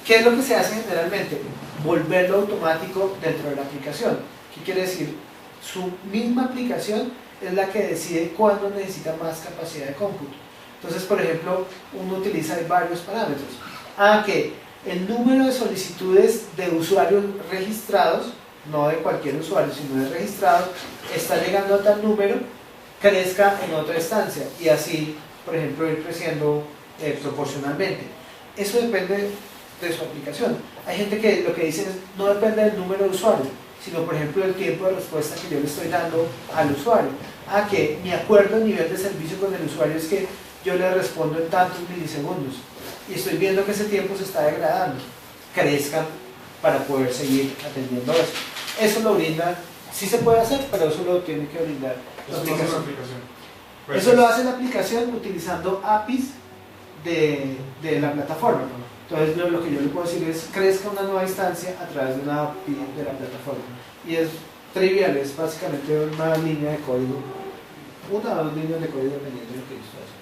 ¿Qué es lo que se hace generalmente? Volverlo automático dentro de la aplicación. ¿Qué quiere decir? Su misma aplicación es la que decide cuándo necesita más capacidad de cómputo. Entonces, por ejemplo, uno utiliza varios parámetros. Que el número de solicitudes de usuarios registrados, no de cualquier usuario, sino de registrados, está llegando a tal número, crezca en otra instancia, y así, por ejemplo, ir creciendo proporcionalmente. Eso depende de su aplicación. Hay gente que lo que dice es, no depende del número de usuarios, sino, por ejemplo, del tiempo de respuesta que yo le estoy dando al usuario. Que mi acuerdo a nivel de servicio con el usuario es que yo le respondo en tantos milisegundos y estoy viendo que ese tiempo se está degradando, crezcan para poder seguir atendiendo eso. Eso lo brinda, sí se puede hacer, pero eso lo tiene que brindar la aplicación. Eso lo hace la aplicación utilizando APIs de la plataforma. Entonces lo que yo le puedo decir es, crezca una nueva instancia a través de una API de la plataforma. Y es trivial, es básicamente una línea de código, una o dos líneas de código dependiendo de lo que yo estoy haciendo.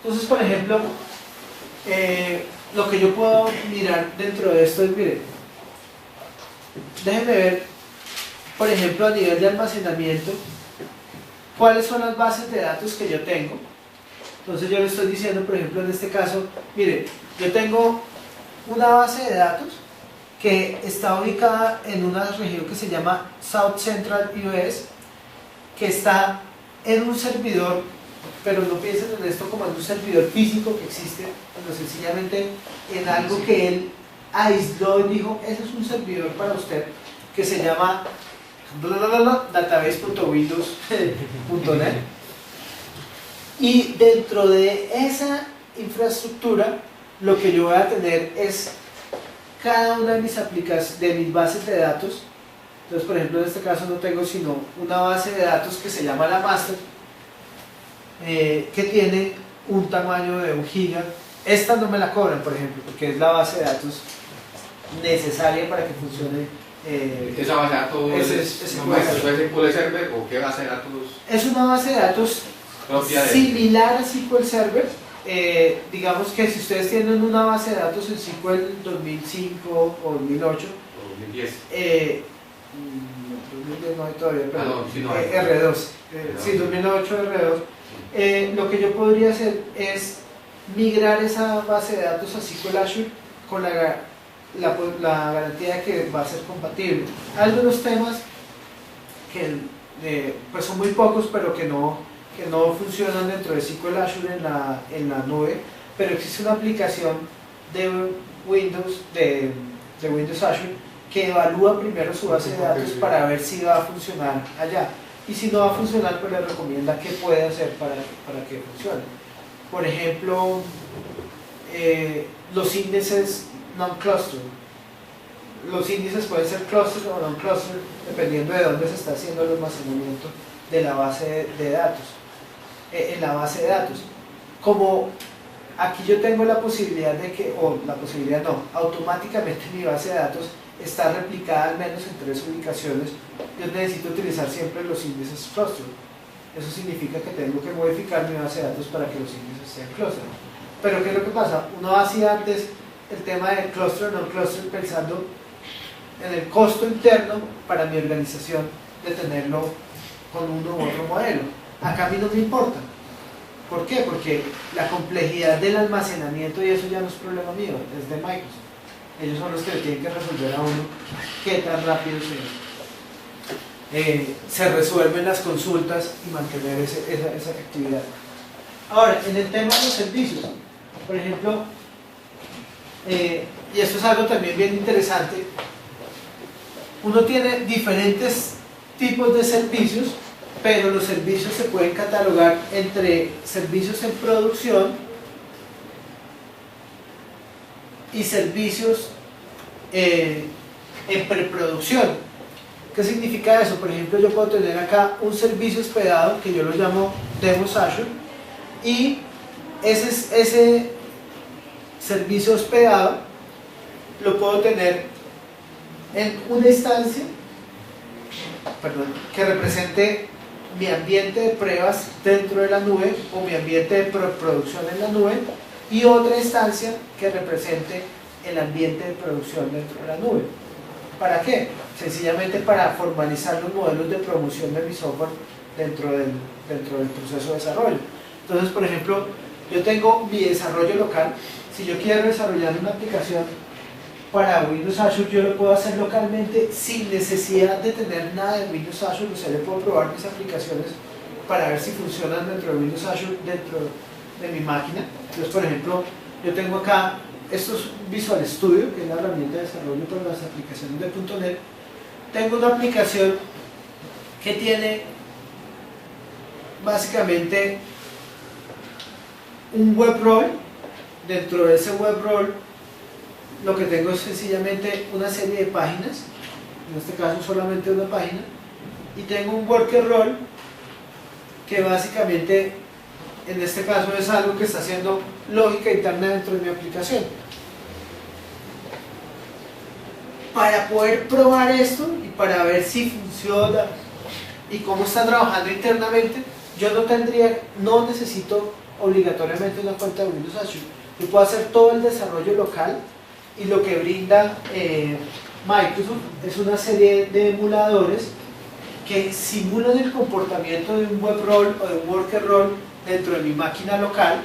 Entonces, por ejemplo, lo que yo puedo mirar dentro de esto es, mire, déjenme ver, por ejemplo, a nivel de almacenamiento, cuáles son las bases de datos que yo tengo. Entonces yo le estoy diciendo, por ejemplo, en este caso, mire, yo tengo una base de datos que está ubicada en una región que se llama South Central US, que está en un servidor, pero no piensen en esto como en un servidor físico que existe, sino sencillamente en algo que él aisló y dijo, ese es un servidor para usted, que se llama database.windows.net, y dentro de esa infraestructura lo que yo voy a tener es cada una de mis bases de datos. Entonces, por ejemplo, en este caso no tengo sino una base de datos que se llama la master, que tiene un tamaño de 1 giga. Esta no me la cobran, por ejemplo, porque es la base de datos necesaria para que funcione. ¿Esa base de datos es SQL Server o qué base de datos? Es una base de datos similar a SQL Server. Digamos que si ustedes tienen una base de datos en SQL 2005 o 2008 o 2010, 2010 no hay todavía, pero sí, no hay. R2, sí, 2008 R2, lo que yo podría hacer es migrar esa base de datos a SQL Azure con la garantía de que va a ser compatible. Hay algunos temas que pues son muy pocos, pero que no funcionan dentro de SQL Azure en la nube, pero existe una aplicación de Windows, de Windows Azure, que evalúa primero su base de datos para ver si va a funcionar allá, y si no va a funcionar, pues le recomienda qué puede hacer para que funcione. Por ejemplo, los índices non-cluster. Los índices pueden ser cluster o non-cluster dependiendo de dónde se está haciendo el almacenamiento de la base de datos. En la base de datos, como aquí yo tengo la posibilidad de que, o la posibilidad no, automáticamente mi base de datos está replicada al menos en 3 ubicaciones, yo necesito utilizar siempre los índices cluster. Eso significa que tengo que modificar mi base de datos para que los índices sean cluster. Pero ¿qué es lo que pasa? Uno hacía antes el tema de cluster o no cluster pensando en el costo interno para mi organización de tenerlo con uno u otro modelo. Acá a mí no me importa. ¿Por qué? Porque la complejidad del almacenamiento, y eso ya no es problema mío, es de Microsoft. Ellos son los que le tienen que resolver a uno qué tan rápido se resuelven las consultas y mantener esa actividad. Ahora, en el tema de los servicios, por ejemplo, y esto es algo también bien interesante, uno tiene diferentes tipos de servicios, pero los servicios se pueden catalogar entre servicios en producción y servicios en preproducción. ¿Qué significa eso? Por ejemplo, yo puedo tener acá un servicio hospedado que yo lo llamo Demos Azure, y ese servicio hospedado lo puedo tener en una instancia, que represente mi ambiente de pruebas dentro de la nube o mi ambiente de producción en la nube, y otra instancia que represente el ambiente de producción dentro de la nube. ¿Para qué? Sencillamente para formalizar los modelos de promoción de mi software dentro del proceso de desarrollo. Entonces, por ejemplo, yo tengo mi desarrollo local. Si yo quiero desarrollar una aplicación para Windows Azure, yo lo puedo hacer localmente sin necesidad de tener nada de Windows Azure. O sea, yo puedo probar mis aplicaciones para ver si funcionan dentro de Windows Azure dentro de mi máquina. Entonces, por ejemplo, yo tengo acá, esto es Visual Studio, que es la herramienta de desarrollo para las aplicaciones de .NET. Tengo una aplicación que tiene básicamente un web role. Dentro de ese web role lo que tengo es sencillamente una serie de páginas, en este caso solamente una página, y tengo un worker role que básicamente en este caso es algo que está haciendo lógica interna dentro de mi aplicación. Para poder probar esto y para ver si funciona y cómo está trabajando internamente, yo no necesito obligatoriamente una cuenta de Windows Azure. Yo puedo hacer todo el desarrollo local, y lo que brinda Microsoft es una serie de emuladores que simulan el comportamiento de un web role o de un worker role dentro de mi máquina local.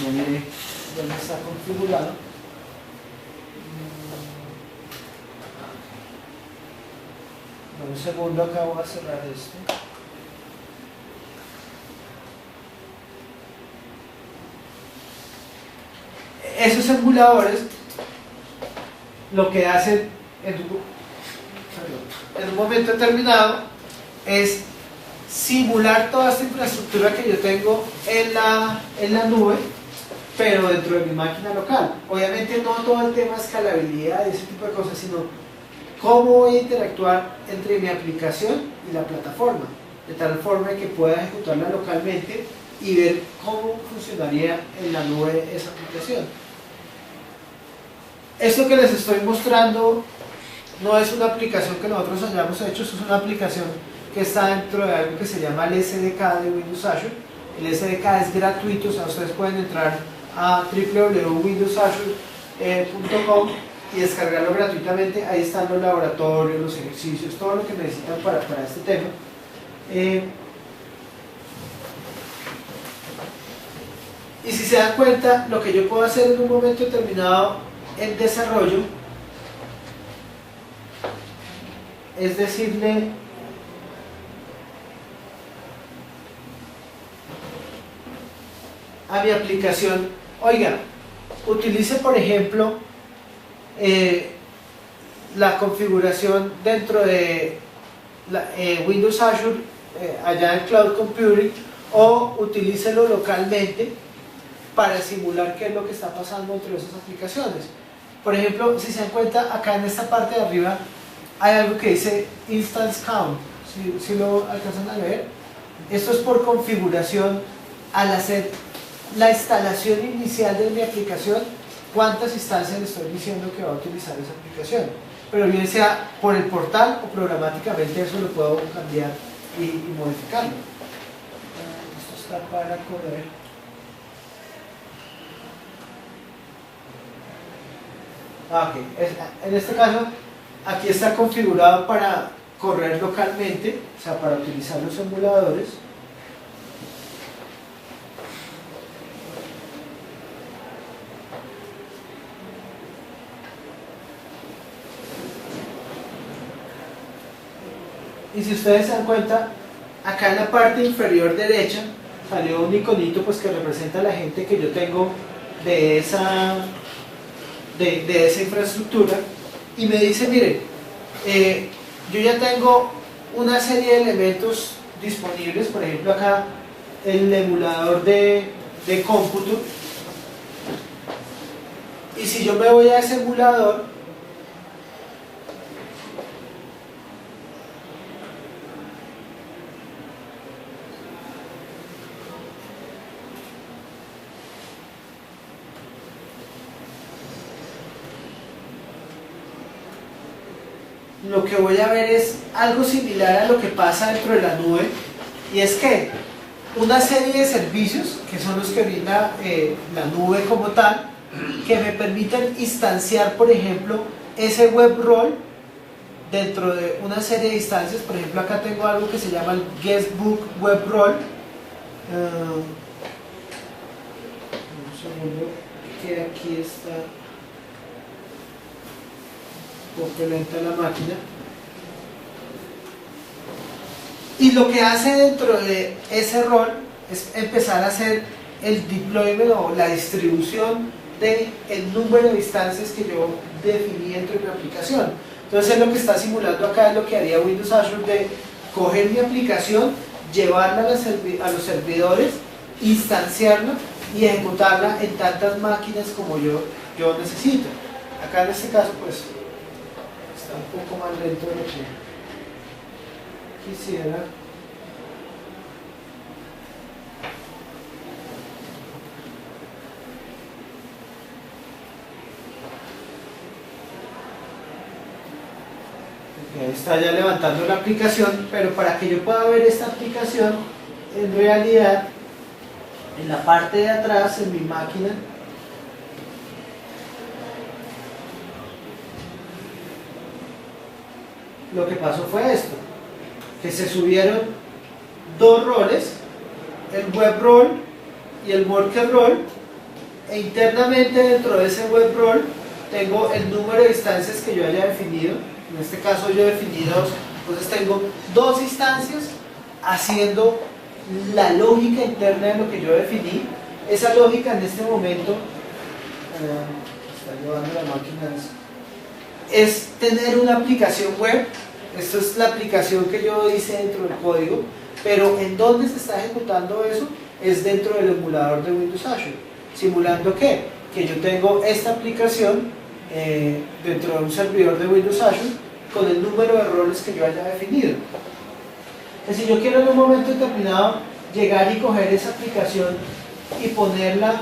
No miré dónde está configurado. Un segundo, acá voy a cerrar esto. Esos emuladores lo que hacen en un momento determinado es simular toda esta infraestructura que yo tengo en la nube, pero dentro de mi máquina local. Obviamente no todo el tema de escalabilidad y ese tipo de cosas, sino cómo voy a interactuar entre mi aplicación y la plataforma, de tal forma que pueda ejecutarla localmente y ver cómo funcionaría en la nube esa aplicación. Esto que les estoy mostrando no es una aplicación que nosotros hayamos hecho, esto es una aplicación que está dentro de algo que se llama el SDK de Windows Azure. El SDK es gratuito, o sea, ustedes pueden entrar a www.windowsazure.com y descargarlo gratuitamente. Ahí están los laboratorios, los ejercicios, todo lo que necesitan para este tema. Y si se dan cuenta, lo que yo puedo hacer en un momento determinado en desarrollo es decirle a mi aplicación, oiga, utilice por ejemplo la configuración dentro de Windows Azure allá en Cloud Computing, o utilícelo localmente para simular qué es lo que está pasando entre esas aplicaciones. Por ejemplo, si se dan cuenta, acá en esta parte de arriba hay algo que dice Instance Count, si lo alcanzan a ver. Esto es por configuración. Al hacer la instalación inicial de mi aplicación, cuántas instancias le estoy diciendo que va a utilizar esa aplicación. Pero bien sea por el portal o programáticamente, eso lo puedo cambiar y modificarlo. Esto está para correr. Ok, en este caso aquí está configurado para correr localmente, o sea, para utilizar los emuladores. Y si ustedes se dan cuenta, acá en la parte inferior derecha salió un iconito pues que representa a la gente que yo tengo de esa infraestructura, y me dice, miren, yo ya tengo una serie de elementos disponibles. Por ejemplo, acá el emulador de cómputo, y si yo me voy a ese emulador, lo que voy a ver es algo similar a lo que pasa dentro de la nube, y es que una serie de servicios, que son los que brinda la nube como tal, que me permiten instanciar, por ejemplo, ese web role dentro de una serie de instancias. Por ejemplo, acá tengo algo que se llama el Guestbook Web Role. Un segundo, que aquí está un poco lenta la máquina. Y lo que hace dentro de ese rol es empezar a hacer el deployment o la distribución del número de instancias que yo definí dentro de mi aplicación. Entonces lo que está simulando acá es lo que haría Windows Azure, de coger mi aplicación, llevarla a los servidores, instanciarla y ejecutarla en tantas máquinas como yo necesito. Acá en este caso pues está un poco más lento de lo que quisiera. Está ya levantando la aplicación, pero para que yo pueda ver esta aplicación en realidad, en la parte de atrás, en mi máquina, lo que pasó fue esto, que se subieron dos roles, el web role y el worker role, e internamente dentro de ese web role tengo el número de instancias que yo haya definido. En este caso yo definí dos, entonces tengo dos instancias haciendo la lógica interna de lo que yo definí. Esa lógica en este momento está llevando la máquina. es tener una aplicación web. Esto es la aplicación que yo hice dentro del código, pero en dónde se está ejecutando eso es dentro del emulador de Windows Azure. ¿Simulando qué? Que yo tengo esta aplicación dentro de un servidor de Windows Azure con el número de roles que yo haya definido. Es decir, yo quiero en un momento determinado llegar y coger esa aplicación y ponerla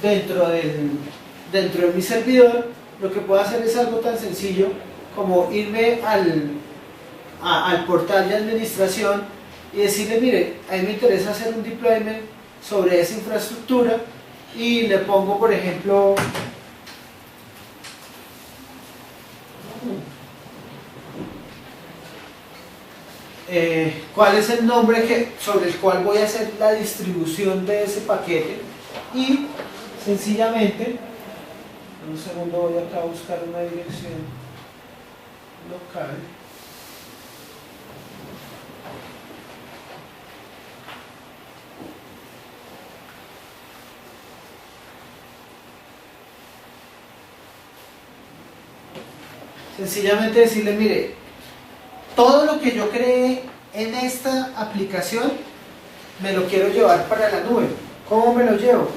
dentro de mi servidor. Lo que puedo hacer es algo tan sencillo como irme al portal de administración y decirle, mire, a mí me interesa hacer un deployment sobre esa infraestructura, y le pongo, por ejemplo, cuál es el nombre sobre el cual voy a hacer la distribución de ese paquete, y sencillamente, un segundo, voy acá a buscar una dirección local. Sencillamente decirle, mire, todo lo que yo creé en esta aplicación me lo quiero llevar para la nube. ¿Cómo me lo llevo?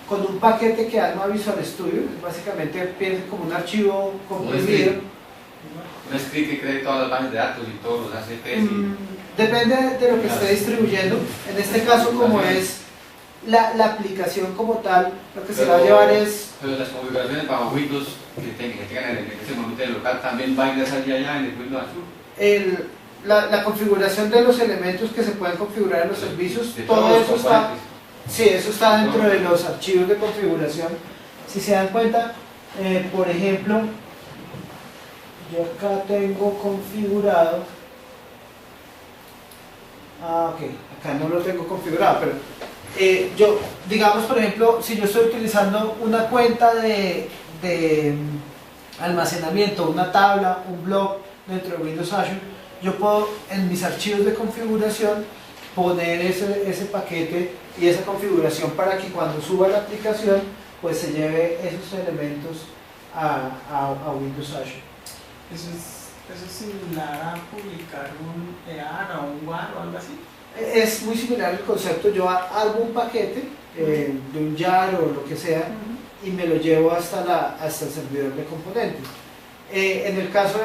Con un paquete que arma Visual Studio, básicamente piensen como un archivo comprimido. Un script que cree todas las bases de datos y todos los ACPs. Depende de lo que esté distribuyendo. En este caso, como es la aplicación como tal, lo que se va a llevar es... Pero las configuraciones para Windows que tengan en ese momento local también van a salir allá en el Windows Azure. La configuración de los elementos que se pueden configurar en los servicios, todo eso está... Sí, eso está dentro de los archivos de configuración. Si se dan cuenta, por ejemplo, yo acá tengo configurado, ok, acá no lo tengo configurado, pero yo, digamos, por ejemplo, si yo estoy utilizando una cuenta de almacenamiento, una tabla, un blog dentro de Windows Azure, yo puedo en mis archivos de configuración poner ese paquete y esa configuración para que cuando suba la aplicación pues se lleve esos elementos a Windows Azure. ¿Eso es similar a publicar un EAR o un WAR o algo así? Es muy similar el concepto. Yo armo un paquete de un YAR o lo que sea y me lo llevo hasta el servidor de componentes. En el caso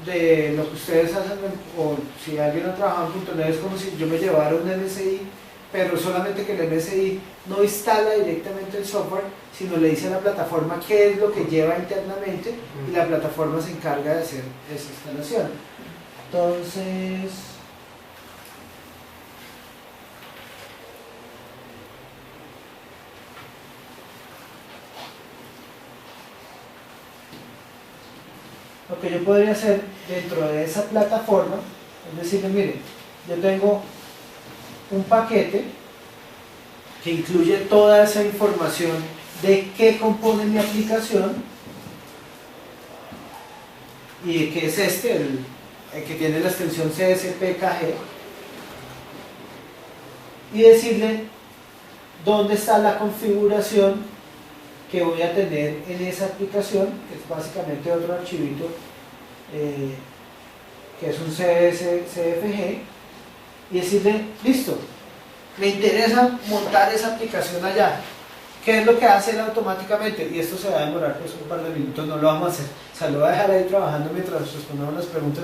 de lo que ustedes hacen, o si alguien ha trabajado en .NET, es como si yo me llevara un MSI, pero solamente que el MSI no instala directamente el software, sino le dice a la plataforma qué es lo que lleva internamente y la plataforma se encarga de hacer esa instalación. Entonces, lo que yo podría hacer dentro de esa plataforma es decirle, mire, yo tengo un paquete que incluye toda esa información de qué compone mi aplicación y que es el que tiene la extensión CSPKG, y decirle dónde está la configuración que voy a tener en esa aplicación, que es básicamente otro archivito que es un CFG, y decirle, listo, me interesa montar esa aplicación allá. ¿Qué es lo que hace él automáticamente? Y esto se va a demorar pues un par de minutos, no lo vamos a hacer, o sea, lo voy a dejar ahí trabajando mientras respondemos las preguntas.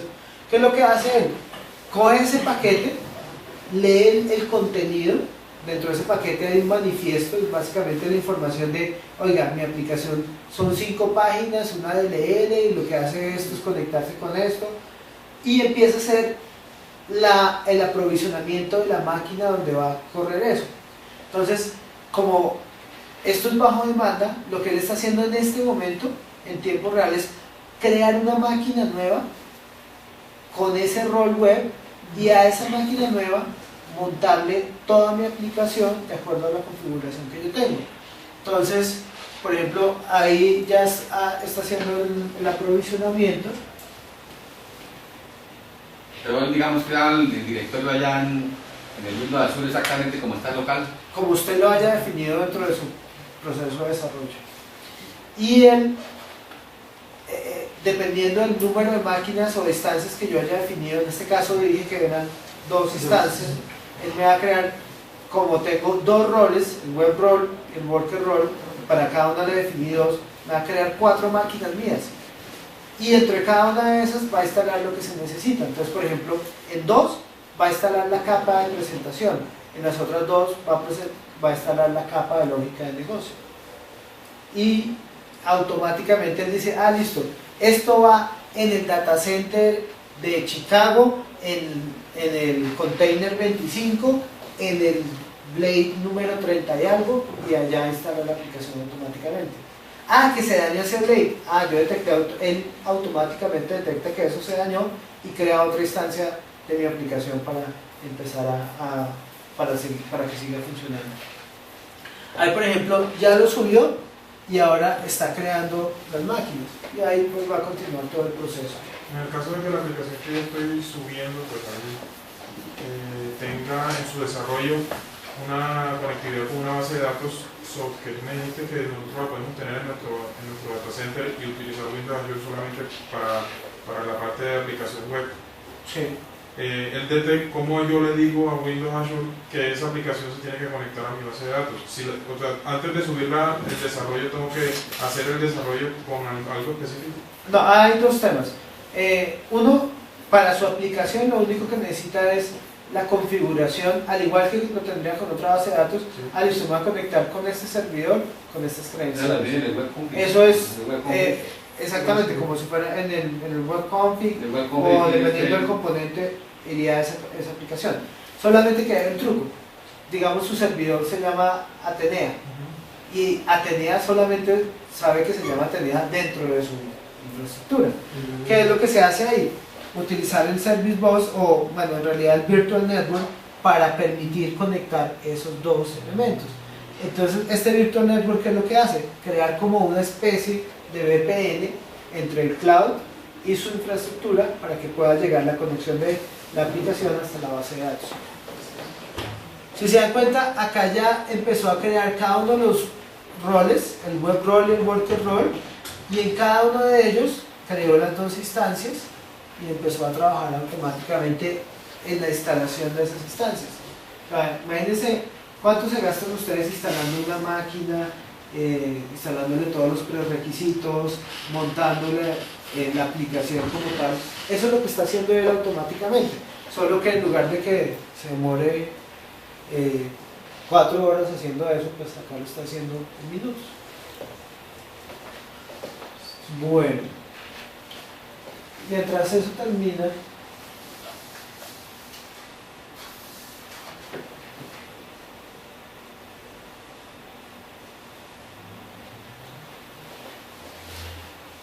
¿Qué es lo que hace él? Coge ese paquete, lee el contenido. Dentro de ese paquete hay un manifiesto y básicamente la información de, oiga, mi aplicación son 5 páginas, una DLL, y lo que hace esto es conectarse con esto, y empieza a hacer el aprovisionamiento de la máquina donde va a correr eso. Entonces, como esto es bajo demanda, lo que él está haciendo en este momento, en tiempo real, es crear una máquina nueva con ese rol web, y a esa máquina nueva montarle toda mi aplicación de acuerdo a la configuración que yo tengo. Entonces, por ejemplo, ahí ya está haciendo el aprovisionamiento. Pero digamos que el directorio allá en el Windows Azure exactamente como está local. Como usted lo haya definido dentro de su proceso de desarrollo. Y dependiendo del número de máquinas o instancias que yo haya definido, en este caso dije que eran 2 instancias, él me va a crear, como tengo 2 roles, el web role y el worker role, para cada una le definí 2, me va a crear 4 máquinas mías. Y dentro de cada una de esas va a instalar lo que se necesita. Entonces, por ejemplo, en 2 va a instalar la capa de presentación, en las otras 2 va a instalar la capa de lógica de negocio. Y automáticamente él dice, ah, listo, esto va en el data center de Chicago, en el container 25, en el blade número 30 y algo, y allá instala la aplicación automáticamente. Ah, que se dañó ese blade. Ah, yo detecté, él automáticamente detecta que eso se dañó y crea otra instancia de mi aplicación para empezar para que siga funcionando. Ahí, por ejemplo, ya lo subió y ahora está creando las máquinas y ahí pues va a continuar todo el proceso. En el caso de que la aplicación que yo estoy subiendo, pues ahí tenga en su desarrollo una conectividad con una base de datos, que tú me dijiste que nosotros la podemos tener en nuestro data center y utilizar Windows Azure solamente para la parte de aplicación web. Sí. El DT, ¿cómo yo le digo a Windows Azure que esa aplicación se tiene que conectar a mi base de datos? O sea, antes de subirla el desarrollo, tengo que hacer el desarrollo con algo específico. No, hay 2 temas. Uno, para su aplicación lo único que necesita es la configuración, al igual que lo tendría con otra base de datos. Sí. Listo, me va a conectar con este servidor, con estas credenciales. Eso es exactamente como si fuera en el web config, o dependiendo del componente iría a esa aplicación. Solamente que hay un truco. Digamos, su servidor se llama Atenea, y Atenea solamente sabe que se llama Atenea dentro de su infraestructura. ¿Qué es lo que se hace ahí? Utilizar el Service Bus, o bueno, en realidad el Virtual Network, para permitir conectar esos 2 elementos. Entonces, este Virtual Network, ¿qué es lo que hace? Crear como una especie de VPN entre el cloud y su infraestructura para que pueda llegar la conexión de la aplicación hasta la base de datos. Si se dan cuenta, acá ya empezó a crear cada uno de los roles, el web role y el worker role, y en cada uno de ellos creó las 2 instancias y empezó a trabajar automáticamente en la instalación de esas instancias. O sea, imagínense cuánto se gastan ustedes instalando una máquina, instalándole todos los prerequisitos, montándole la aplicación como tal. Eso es lo que está haciendo él automáticamente, solo que en lugar de que se demore 4 horas haciendo eso, pues acá lo está haciendo en minutos. Bueno, mientras eso termina,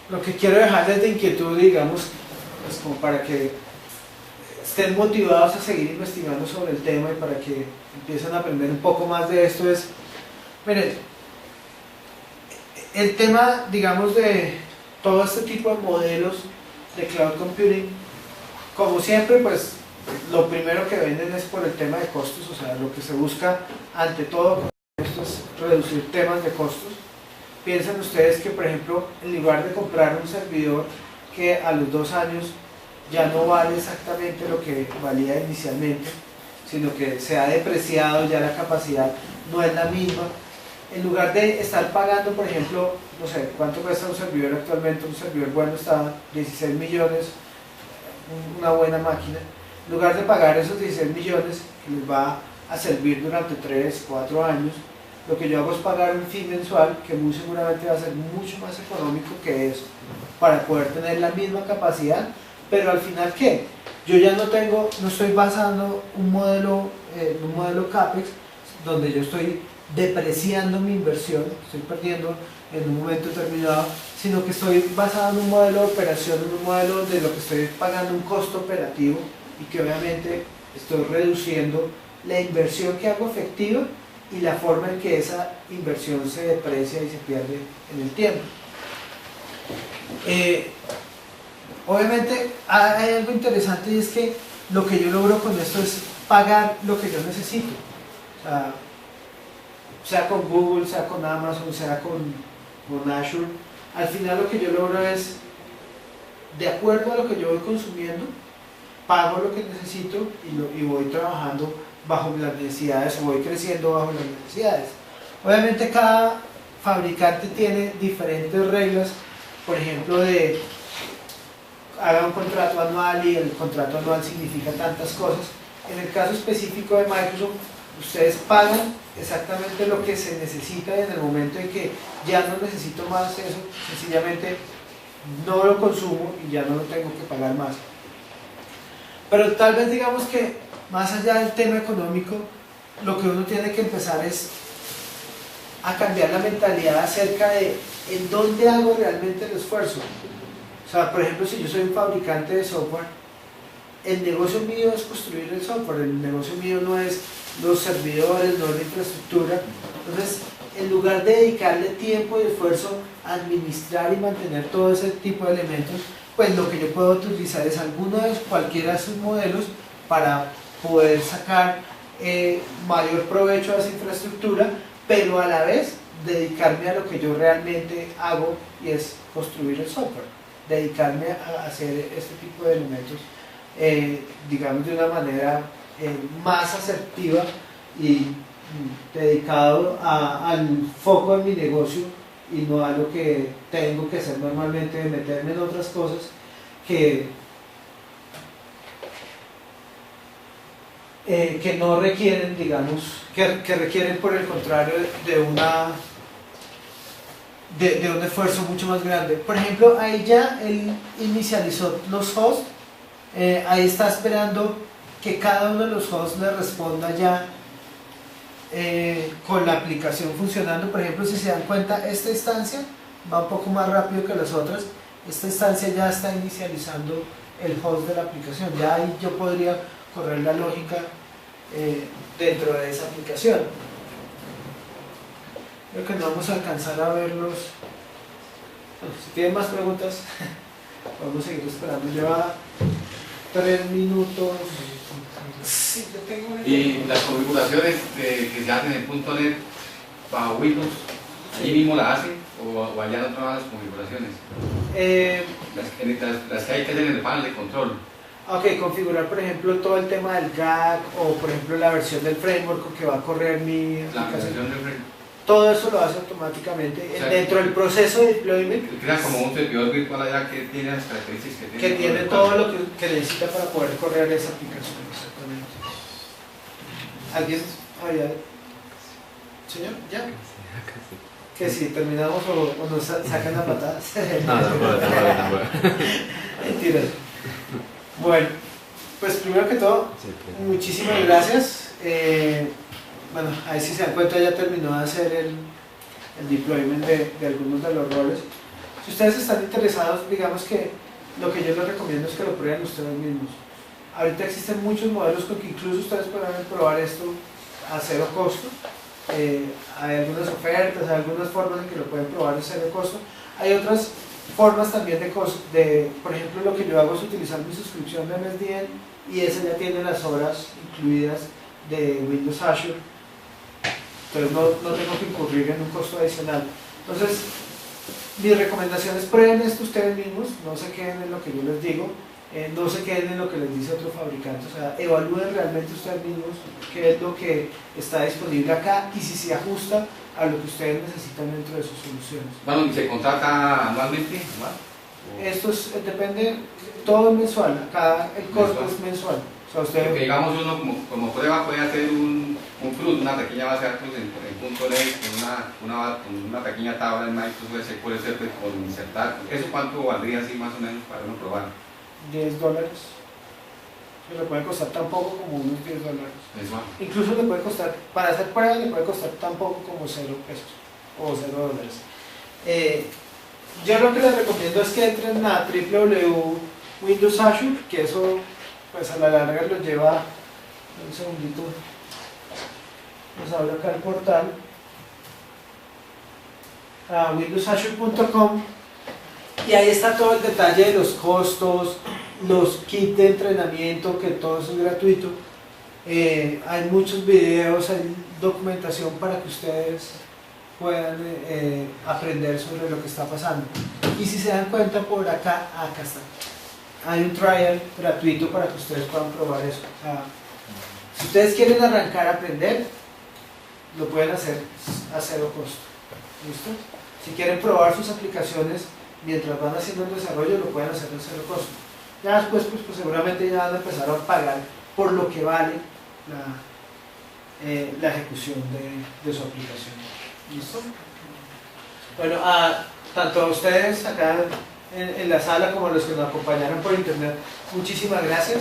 lo que quiero dejarles de inquietud, digamos, pues como para que estén motivados a seguir investigando sobre el tema y para que empiecen a aprender un poco más de esto, es, miren, el tema, digamos, de todo este tipo de modelos de cloud computing, como siempre, pues lo primero que venden es por el tema de costos. O sea, lo que se busca ante todo con esto es reducir temas de costos. Piensen ustedes que, por ejemplo, en lugar de comprar un servidor que a los 2 años ya no vale exactamente lo que valía inicialmente, sino que se ha depreciado, ya la capacidad no es la misma, en lugar de estar pagando, por ejemplo, no sé, ¿cuánto cuesta un servidor actualmente? Un servidor bueno está 16 millones, una buena máquina. En lugar de pagar esos 16 millones que les va a servir durante 3, 4 años, lo que yo hago es pagar un fee mensual que muy seguramente va a ser mucho más económico que eso, para poder tener la misma capacidad, pero al final, ¿qué? Yo ya no estoy basando un modelo CAPEX, donde yo estoy depreciando mi inversión, estoy perdiendo en un momento determinado, sino que estoy basado en un modelo de operación, en un modelo de lo que estoy pagando un costo operativo, y que obviamente estoy reduciendo la inversión que hago efectiva y la forma en que esa inversión se deprecia y se pierde en el tiempo. Obviamente hay algo interesante, y es que lo que yo logro con esto es pagar lo que yo necesito. O sea con Google, sea con Amazon, sea con Azure, al final lo que yo logro es de acuerdo a lo que yo voy consumiendo, pago lo que necesito y voy trabajando bajo las necesidades, o voy creciendo bajo las necesidades. Obviamente cada fabricante tiene diferentes reglas, por ejemplo, de haga un contrato anual y el contrato anual significa tantas cosas. En el caso específico de Microsoft, ustedes pagan exactamente lo que se necesita, y en el momento en que ya no necesito más eso, sencillamente no lo consumo y ya no lo tengo que pagar más. Pero tal vez digamos que más allá del tema económico, lo que uno tiene que empezar es a cambiar la mentalidad acerca de en dónde hago realmente el esfuerzo. O sea, por ejemplo, si yo soy un fabricante de software, el negocio mío es construir el software, el negocio mío no es los servidores, no es la infraestructura. Entonces, en lugar de dedicarle tiempo y esfuerzo a administrar y mantener todo ese tipo de elementos, pues lo que yo puedo utilizar es alguno de cualquiera de sus modelos para poder sacar mayor provecho a esa infraestructura, pero a la vez dedicarme a lo que yo realmente hago, y es construir el software, dedicarme a hacer este tipo de elementos, digamos de una manera más asertiva y dedicado al foco de mi negocio, y no a lo que tengo que hacer normalmente, de meterme en otras cosas que no requieren, digamos, que requieren por el contrario de un esfuerzo mucho más grande. Por ejemplo, ahí ya él inicializó los hosts, ahí está esperando que cada uno de los hosts le responda ya con la aplicación funcionando. Por ejemplo, si se dan cuenta, esta instancia va un poco más rápido que las otras. Esta instancia ya está inicializando el host de la aplicación, ya ahí yo podría correr la lógica dentro de esa aplicación. Creo que no vamos a alcanzar a verlos. Bueno, si tienen más preguntas vamos a seguir esperando. Lleva 3 minutos. Sí, yo tengo y las configuraciones que se hacen en .NET bajo Windows, ¿allí mismo la hacen o allá no trabajan las configuraciones? Las que hay que hacer en el panel de control. Ok, configurar por ejemplo todo el tema del GAC, o por ejemplo la versión del framework que va a correr mi aplicación. Todo eso lo hace automáticamente, o sea, dentro del proceso de deployment. Crea como un servidor virtual allá que tiene las características que tiene todo lo que necesita para poder correr esa aplicación. Exactamente. ¿Alguien había? ¿Señor? ¿Ya? Que si terminamos o nos sacan a patadas. No. Mentiras. Bueno, pues primero que todo, muchísimas gracias. Bueno, ahí si se dan cuenta ya terminó de hacer el deployment de algunos de los roles. Si ustedes están interesados, digamos que lo que yo les recomiendo es que lo prueben ustedes mismos. Ahorita existen muchos modelos con que incluso ustedes pueden probar esto a cero costo. Hay algunas ofertas, hay algunas formas en que lo pueden probar a cero costo. Hay otras formas también por ejemplo, lo que yo hago es utilizar mi suscripción de MSDN, y esa ya tiene las horas incluidas de Windows Azure. Entonces no tengo que incurrir en un costo adicional. Entonces, mi recomendación es prueben esto ustedes mismos, no se queden en lo que yo les digo, no se queden en lo que les dice otro fabricante, o sea, evalúen realmente ustedes mismos qué es lo que está disponible acá y si se ajusta a lo que ustedes necesitan dentro de sus soluciones. Bueno, ¿y se contrata anualmente? Esto depende, todo es mensual, el costo es mensual. O sea, usted, porque digamos uno como prueba puede hacer un CRUD, una pequeña base de datos en .NET con una pequeña tabla en Microsoft SQL Server con insertar. ¿Eso cuánto valdría así más o menos para uno probar? $10. Que le puede costar tan poco como unos $10. Mensual. Incluso le puede costar, para hacer pruebas le puede costar tan poco como $0 o $0. Yo lo que les recomiendo es que entren a www.Windows Azure, que eso pues a la larga los lleva, un segundito, nos abre acá el portal, a windowsazure.com, y ahí está todo el detalle de los costos, los kits de entrenamiento, que todo eso es gratuito. Hay muchos videos, hay documentación para que ustedes puedan aprender sobre lo que está pasando. Y si se dan cuenta, por acá está. Hay un trial gratuito para que ustedes puedan probar eso. O sea, si ustedes quieren arrancar a aprender, lo pueden hacer a cero costo. ¿Listo? Si quieren probar sus aplicaciones mientras van haciendo el desarrollo, lo pueden hacer a cero costo. Ya después, pues seguramente ya van a empezar a pagar por lo que vale la ejecución de su aplicación. ¿Listo? Bueno, tanto a ustedes acá en la sala como a los que nos acompañaron por internet, muchísimas gracias.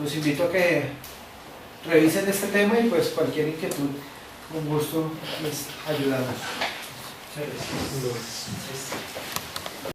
Los invito a que revisen este tema y pues cualquier inquietud, con gusto les ayudamos. Muchas gracias.